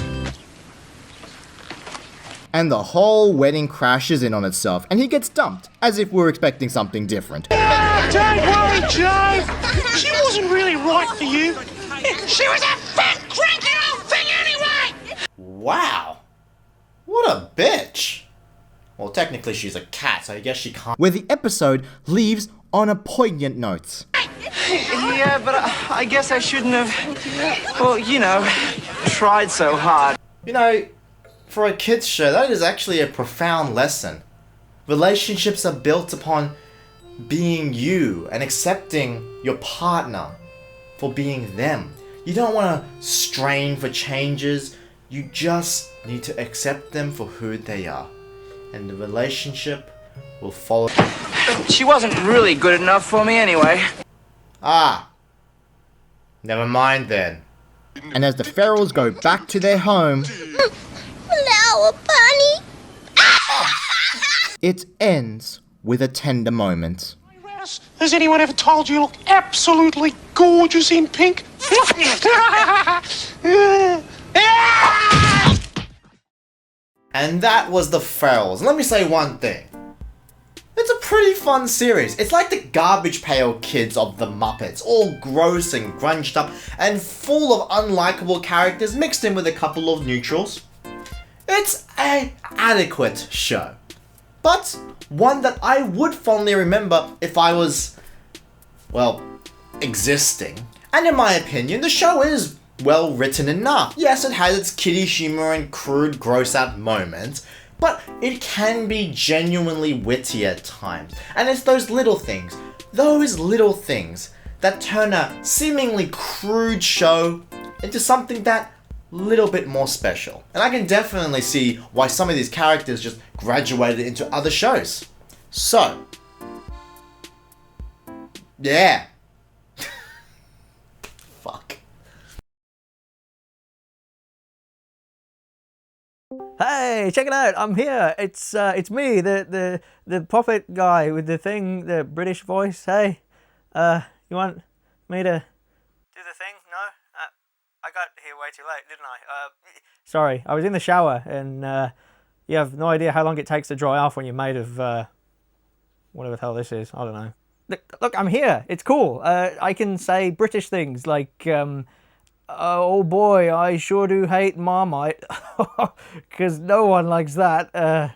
And the whole wedding crashes in on itself, and he gets dumped, as if we're expecting something different. Don't worry, Joe. She wasn't really right for you. She was a fat, cranky old thing anyway! Wow. What a bitch. Well, technically she's a cat, so I guess she can't. Where the episode leaves on a poignant note. Yeah, but I guess I shouldn't have, well, you know, tried so hard. You know, for a kids show, that is actually a profound lesson. Relationships are built upon being you and accepting your partner for being them. You don't want to strain for changes. You just need to accept them for who they are. And the relationship will follow. She wasn't really good enough for me anyway. Ah. Never mind then. And as the Ferals go back to their home, Flower bunny. it ends with a tender moment. Has anyone ever told you look absolutely gorgeous in pink? And that was the Ferals. Let me say one thing. It's a pretty fun series. It's like the Garbage Pail Kids of the Muppets, all gross and grunged up and full of unlikable characters mixed in with a couple of neutrals. It's an adequate show, but one that I would fondly remember if I was, well, existing. And in my opinion, the show is well written enough. Yes, it has its kiddie humor and crude gross out moments, but it can be genuinely witty at times. And it's those little things that turn a seemingly crude show into something that little bit more special. And I can definitely see why some of these characters just graduated into other shows. So, yeah. Fuck. Hey, check it out! I'm here. It's me, the puppet guy with the thing, the British voice. Hey, you want me to do the thing? No, I got here way too late, didn't I? Sorry, I was in the shower, and you have no idea how long it takes to dry off when you're made of whatever the hell this is. I don't know. Look, I'm here. It's cool. I can say British things like. Oh boy, I sure do hate Marmite, because no one likes that.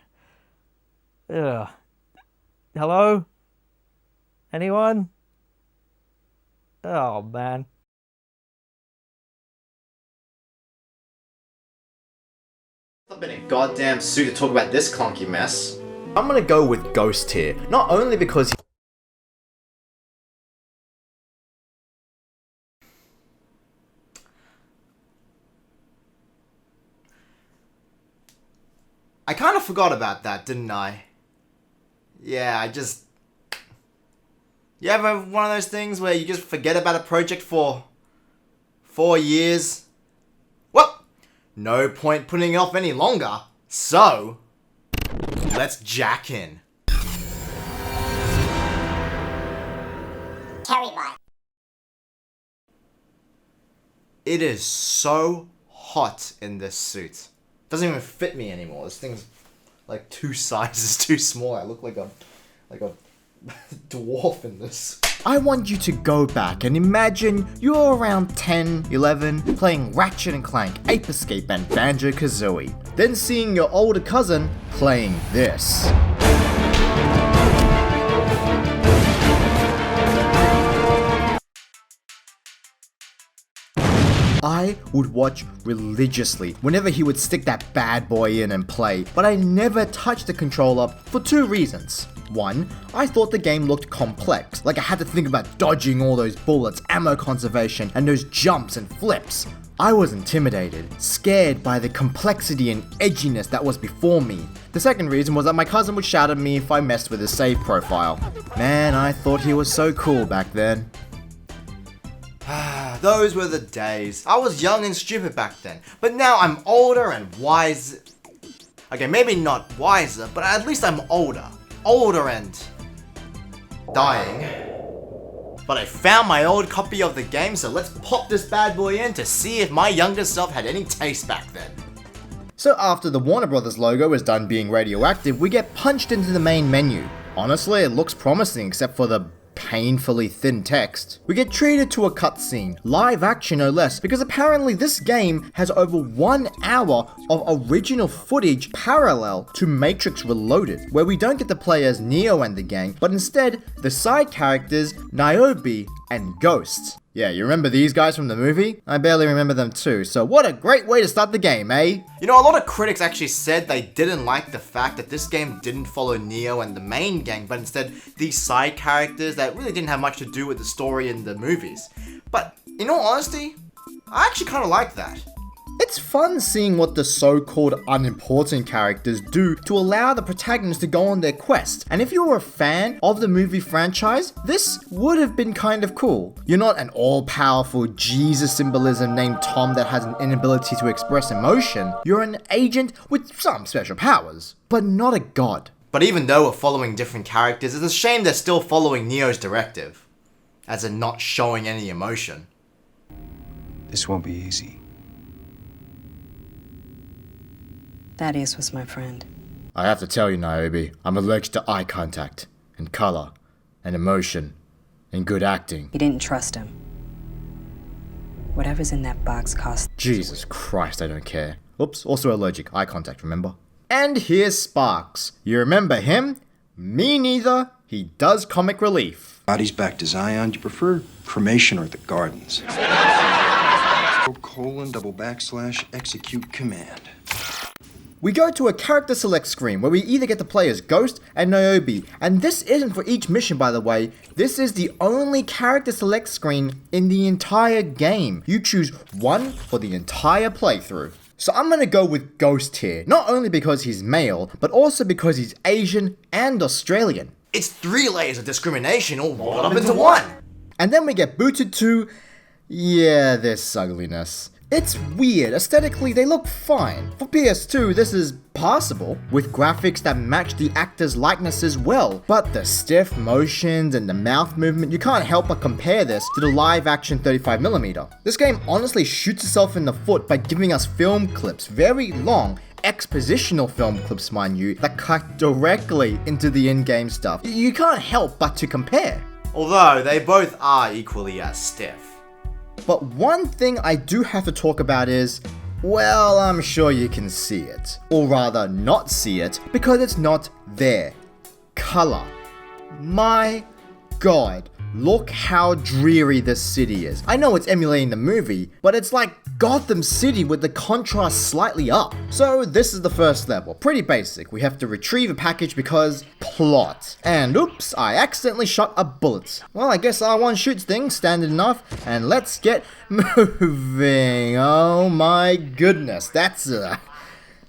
Hello? Anyone? Oh man. I've been in a goddamn suit to talk about this clunky mess. I'm gonna go with Ghost here, not only because I kind of forgot about that, didn't I? Yeah, You ever one of those things where you just forget about a project for 4 years? Well, no point putting it off any longer, so let's jack in. TerryByte. It is so hot in this suit. Doesn't even fit me anymore. This thing's like 2 sizes too small. I look like a dwarf in this. I want you to go back and imagine you're around 10, 11, playing Ratchet & Clank, Ape Escape and Banjo-Kazooie. Then seeing your older cousin playing this. I would watch religiously whenever he would stick that bad boy in and play, but I never touched the controller for 2 reasons. 1, I thought the game looked complex, like I had to think about dodging all those bullets, ammo conservation, and those jumps and flips. I was intimidated, scared by the complexity and edginess that was before me. The second reason was that my cousin would shout at me if I messed with his save profile. Man, I thought he was so cool back then. Those were the days. I was young and stupid back then, but now I'm older and wise. Okay, maybe not wiser, but at least I'm older. Older and dying. But I found my old copy of the game, so let's pop this bad boy in to see if my younger self had any taste back then. So after the Warner Brothers logo is done being radioactive, we get punched into the main menu. Honestly, it looks promising except for the painfully thin text. We get treated to a cutscene, live action no less, because apparently this game has over 1 hour of original footage parallel to Matrix Reloaded, where we don't get to play as Neo and the gang, but instead the side characters Niobe and Ghost. Yeah, you remember these guys from the movie? I barely remember them too, so what a great way to start the game, eh? You know, a lot of critics actually said they didn't like the fact that this game didn't follow Neo and the main gang, but instead these side characters that really didn't have much to do with the story in the movies. But, in all honesty, I actually kind of like that. It's fun seeing what the so-called unimportant characters do to allow the protagonist to go on their quest. And if you were a fan of the movie franchise, this would have been kind of cool. You're not an all-powerful Jesus symbolism named Tom that has an inability to express emotion. You're an agent with some special powers, but not a god. But even though we're following different characters, it's a shame they're still following Neo's directive, as in not showing any emotion. This won't be easy. Thaddeus was my friend. I have to tell you, Niobe, I'm allergic to eye contact, and color, and emotion, and good acting. You didn't trust him. Whatever's in that box cost... Jesus Christ, I don't care. Oops, also allergic. Eye contact, remember? And here's Sparks. You remember him? Me neither. He does comic relief. Body's back to Zion. Do you prefer cremation or the gardens? :/execute command. we go to a character select screen where we either get to play as Ghost and Niobe, and this isn't for each mission by the way, this is the only character select screen in the entire game. You choose one for the entire playthrough. So I'm gonna go with Ghost here, not only because he's male, but also because he's Asian and Australian. It's 3 layers of discrimination all rolled up into one. And then we get booted to, yeah, this ugliness. It's weird, aesthetically they look fine. For PS2 this is passable, with graphics that match the actors' likenesses well, but the stiff motions and the mouth movement, you can't help but compare this to the live action 35mm. This game honestly shoots itself in the foot by giving us film clips, very long, expositional film clips mind you, that cut directly into the in-game stuff. You can't help but to compare. Although they both are equally as stiff. But one thing I do have to talk about is, well, I'm sure you can see it. Or rather, not see it, because it's not there. Color. My God, look how dreary this city is. I know it's emulating the movie, but it's like Gotham City with the contrast slightly up. So this is the first level, pretty basic. We have to retrieve a package because plot. And oops, I accidentally shot a bullet. Well, I guess R1 shoots things, standard enough, and let's get moving. Oh my goodness, that's a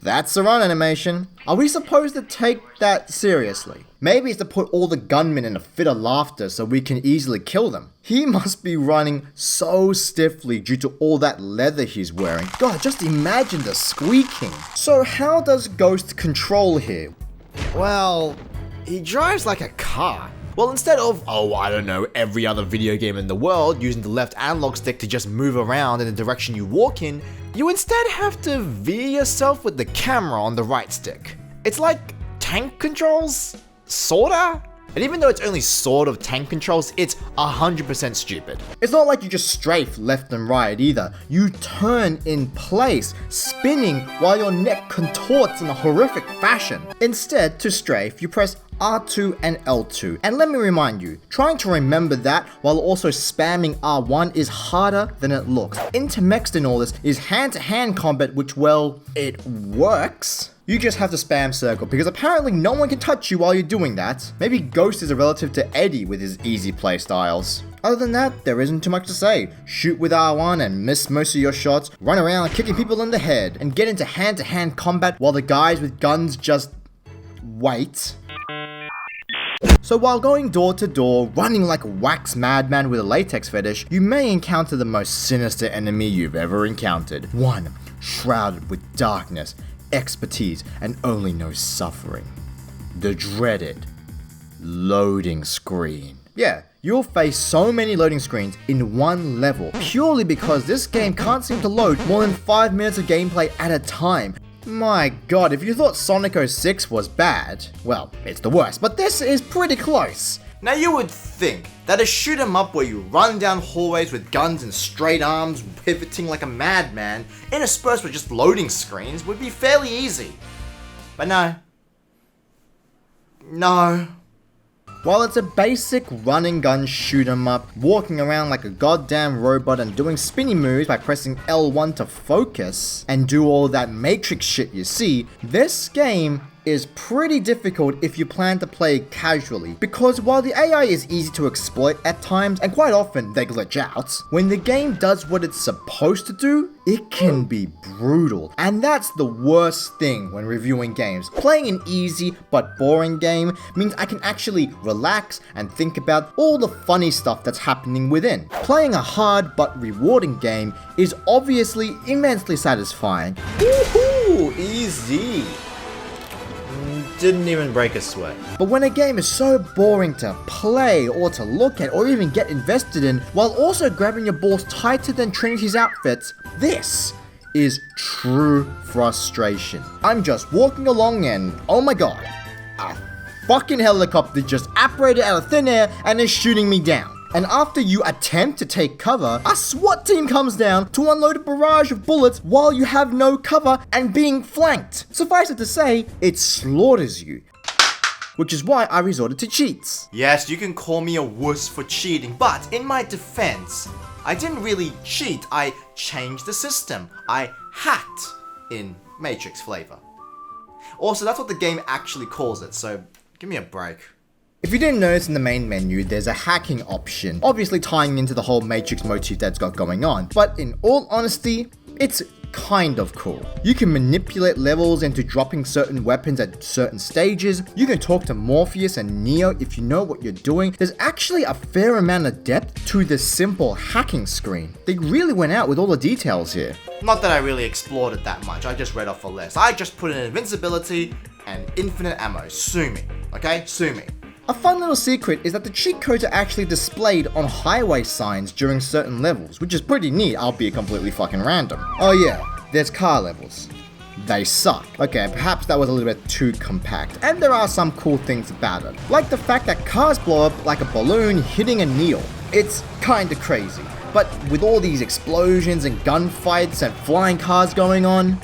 run animation. Are we supposed to take that seriously? Maybe it's to put all the gunmen in a fit of laughter so we can easily kill them. He must be running so stiffly due to all that leather he's wearing. God, just imagine the squeaking. So how does Ghost control here? Well, he drives like a car. Well, instead of, oh, I don't know, every other video game in the world using the left analog stick to just move around in the direction you walk in, you instead have to veer yourself with the camera on the right stick. It's like tank controls? Sorta? And even though it's only sort of tank controls, it's 100% stupid. It's not like you just strafe left and right either. You turn in place, spinning while your neck contorts in a horrific fashion. Instead, to strafe, you press R2 and L2. And let me remind you, trying to remember that while also spamming R1 is harder than it looks. Intermixed in all this is hand-to-hand combat, which, well, it works. You just have to spam circle, because apparently no one can touch you while you're doing that. Maybe Ghost is a relative to Eddie with his easy playstyles. Other than that, there isn't too much to say. Shoot with R1 and miss most of your shots, run around kicking people in the head, and get into hand-to-hand combat while the guys with guns just wait. So while going door to door, running like a wax madman with a latex fetish, you may encounter the most sinister enemy you've ever encountered. One shrouded with darkness, expertise, and only knows suffering. The dreaded loading screen. Yeah, you'll face so many loading screens in one level, purely because this game can't seem to load more than 5 minutes of gameplay at a time. My God, if you thought Sonic 06 was bad, well, it's the worst, but this is pretty close. Now you would think that a shoot 'em up where you run down hallways with guns and straight arms, pivoting like a madman, interspersed with just loading screens, would be fairly easy. But no. No. While it's a basic run and gun shoot 'em up, walking around like a goddamn robot and doing spinny moves by pressing L1 to focus and do all that Matrix shit you see, this game is pretty difficult if you plan to play casually, because while the AI is easy to exploit at times, and quite often they glitch out, when the game does what it's supposed to do, it can be brutal. And that's the worst thing when reviewing games. Playing an easy but boring game means I can actually relax and think about all the funny stuff that's happening within. Playing a hard but rewarding game is obviously immensely satisfying. Woohoo! Easy! Didn't even break a sweat. But when a game is so boring to play or to look at or even get invested in, while also grabbing your balls tighter than Trinity's outfits, this is true frustration. I'm just walking along and, oh my God, a fucking helicopter just apparated out of thin air and is shooting me down. And after you attempt to take cover, a SWAT team comes down to unload a barrage of bullets while you have no cover and being flanked. Suffice it to say, it slaughters you. Which is why I resorted to cheats. Yes, you can call me a wuss for cheating, but in my defense, I didn't really cheat, I changed the system. I hacked in Matrix flavor. Also, that's what the game actually calls it, so give me a break. If you didn't notice in the main menu, there's a hacking option, obviously tying into the whole Matrix motif that's got going on, but in all honesty, it's kind of cool. You can manipulate levels into dropping certain weapons at certain stages, you can talk to Morpheus and Neo if you know what you're doing. There's actually a fair amount of depth to this simple hacking screen. They really went out with all the details here. Not that I really explored it that much, I just read off a list. I just put in invincibility and infinite ammo. Sue me, okay? Sue me. A fun little secret is that the cheat codes are actually displayed on highway signs during certain levels, which is pretty neat, albeit completely fucking random. Oh yeah, there's car levels. They suck. Okay, perhaps that was a little bit too compact, and there are some cool things about it, like the fact that cars blow up like a balloon hitting a needle. It's kinda crazy, but with all these explosions and gunfights and flying cars going on,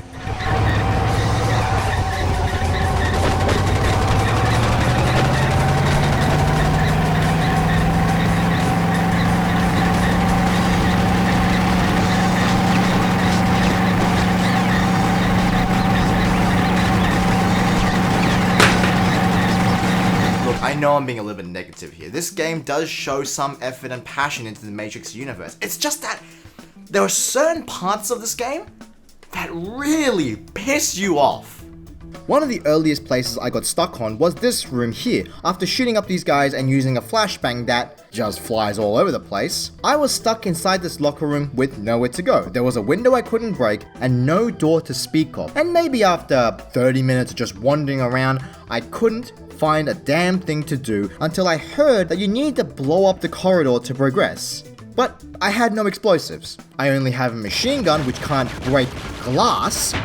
I know I'm being a little bit negative here. This game does show some effort and passion into the Matrix universe. It's just that there are certain parts of this game that really piss you off. One of the earliest places I got stuck on was this room here. After shooting up these guys and using a flashbang that just flies all over the place, I was stuck inside this locker room with nowhere to go. There was a window I couldn't break and no door to speak of. And maybe after 30 minutes of just wandering around, I couldn't find a damn thing to do until I heard that you need to blow up the corridor to progress. But I had no explosives. I only have a machine gun which can't break glass,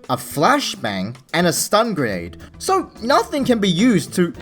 a flashbang, and a stun grenade. So nothing can be used to...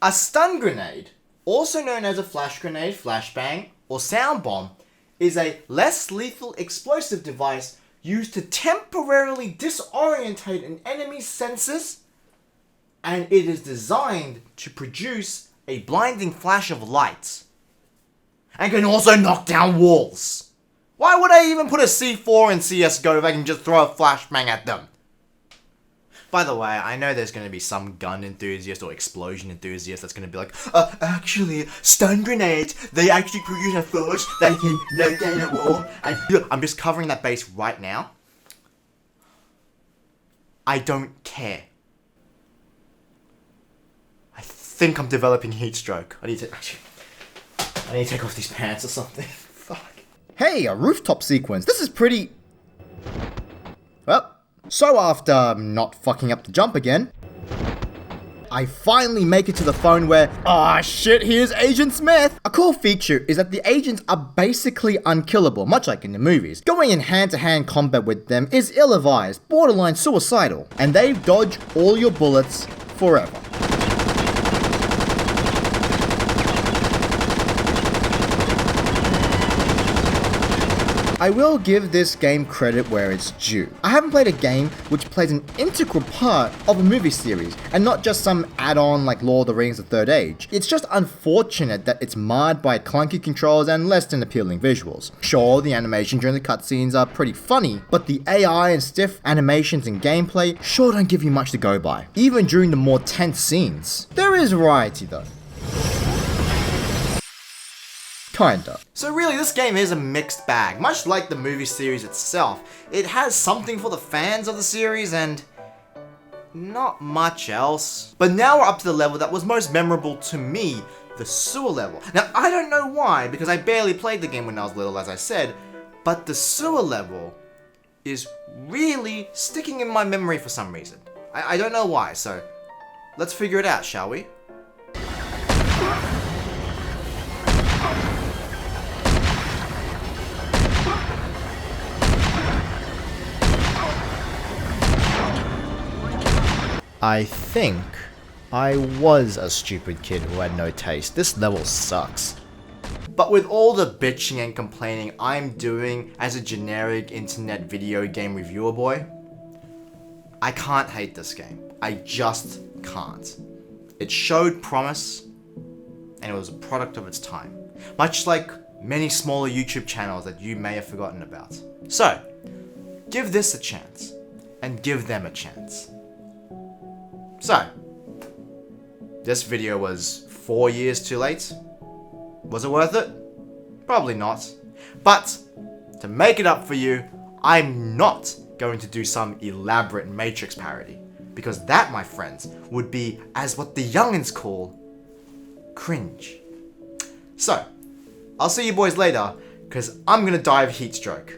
A stun grenade, also known as a flash grenade, flashbang, or sound bomb, is a less lethal explosive device used to temporarily disorientate an enemy's senses, and it is designed to produce a blinding flash of light, and can also knock down walls. Why would I even put a C4 in CSGO if I can just throw a flashbang at them? By the way, I know there's going to be some gun enthusiast or explosion enthusiast that's going to be like, actually, stun grenades, they actually produce a force that can knock down a wall. And I'm just covering that base right now. I don't care. I think I'm developing heat stroke. I need to take off these pants or something. Fuck. Hey, a rooftop sequence. This is pretty... Well... So after not fucking up the jump again, I finally make it to the phone where, ah shit, here's Agent Smith! A cool feature is that the agents are basically unkillable, much like in the movies. Going in hand-to-hand combat with them is ill-advised, borderline suicidal, and they dodge all your bullets forever. I will give this game credit where it's due. I haven't played a game which plays an integral part of a movie series, and not just some add-on like Lord of the Rings: The Third Age. It's just unfortunate that it's marred by clunky controls and less than appealing visuals. Sure, the animation during the cutscenes are pretty funny, but the AI and stiff animations and gameplay sure don't give you much to go by, even during the more tense scenes. There is variety though. Kinda. So really, this game is a mixed bag. Much like the movie series itself, it has something for the fans of the series and not much else. But now we're up to the level that was most memorable to me, the sewer level. Now, I don't know why, because I barely played the game when I was little, as I said, but the sewer level is really sticking in my memory for some reason. I don't know why, so let's figure it out, shall we? I think I was a stupid kid who had no taste. This level sucks. But with all the bitching and complaining I'm doing as a generic internet video game reviewer boy, I can't hate this game. I just can't. It showed promise, and it was a product of its time. Much like many smaller YouTube channels that you may have forgotten about. So, give this a chance, and give them a chance. So, this video was 4 years too late. Was it worth it? Probably not. But, to make it up for you, I'm not going to do some elaborate Matrix parody. Because that, my friends, would be, as what the youngins call, cringe. So, I'll see you boys later, because I'm gonna die of heat stroke.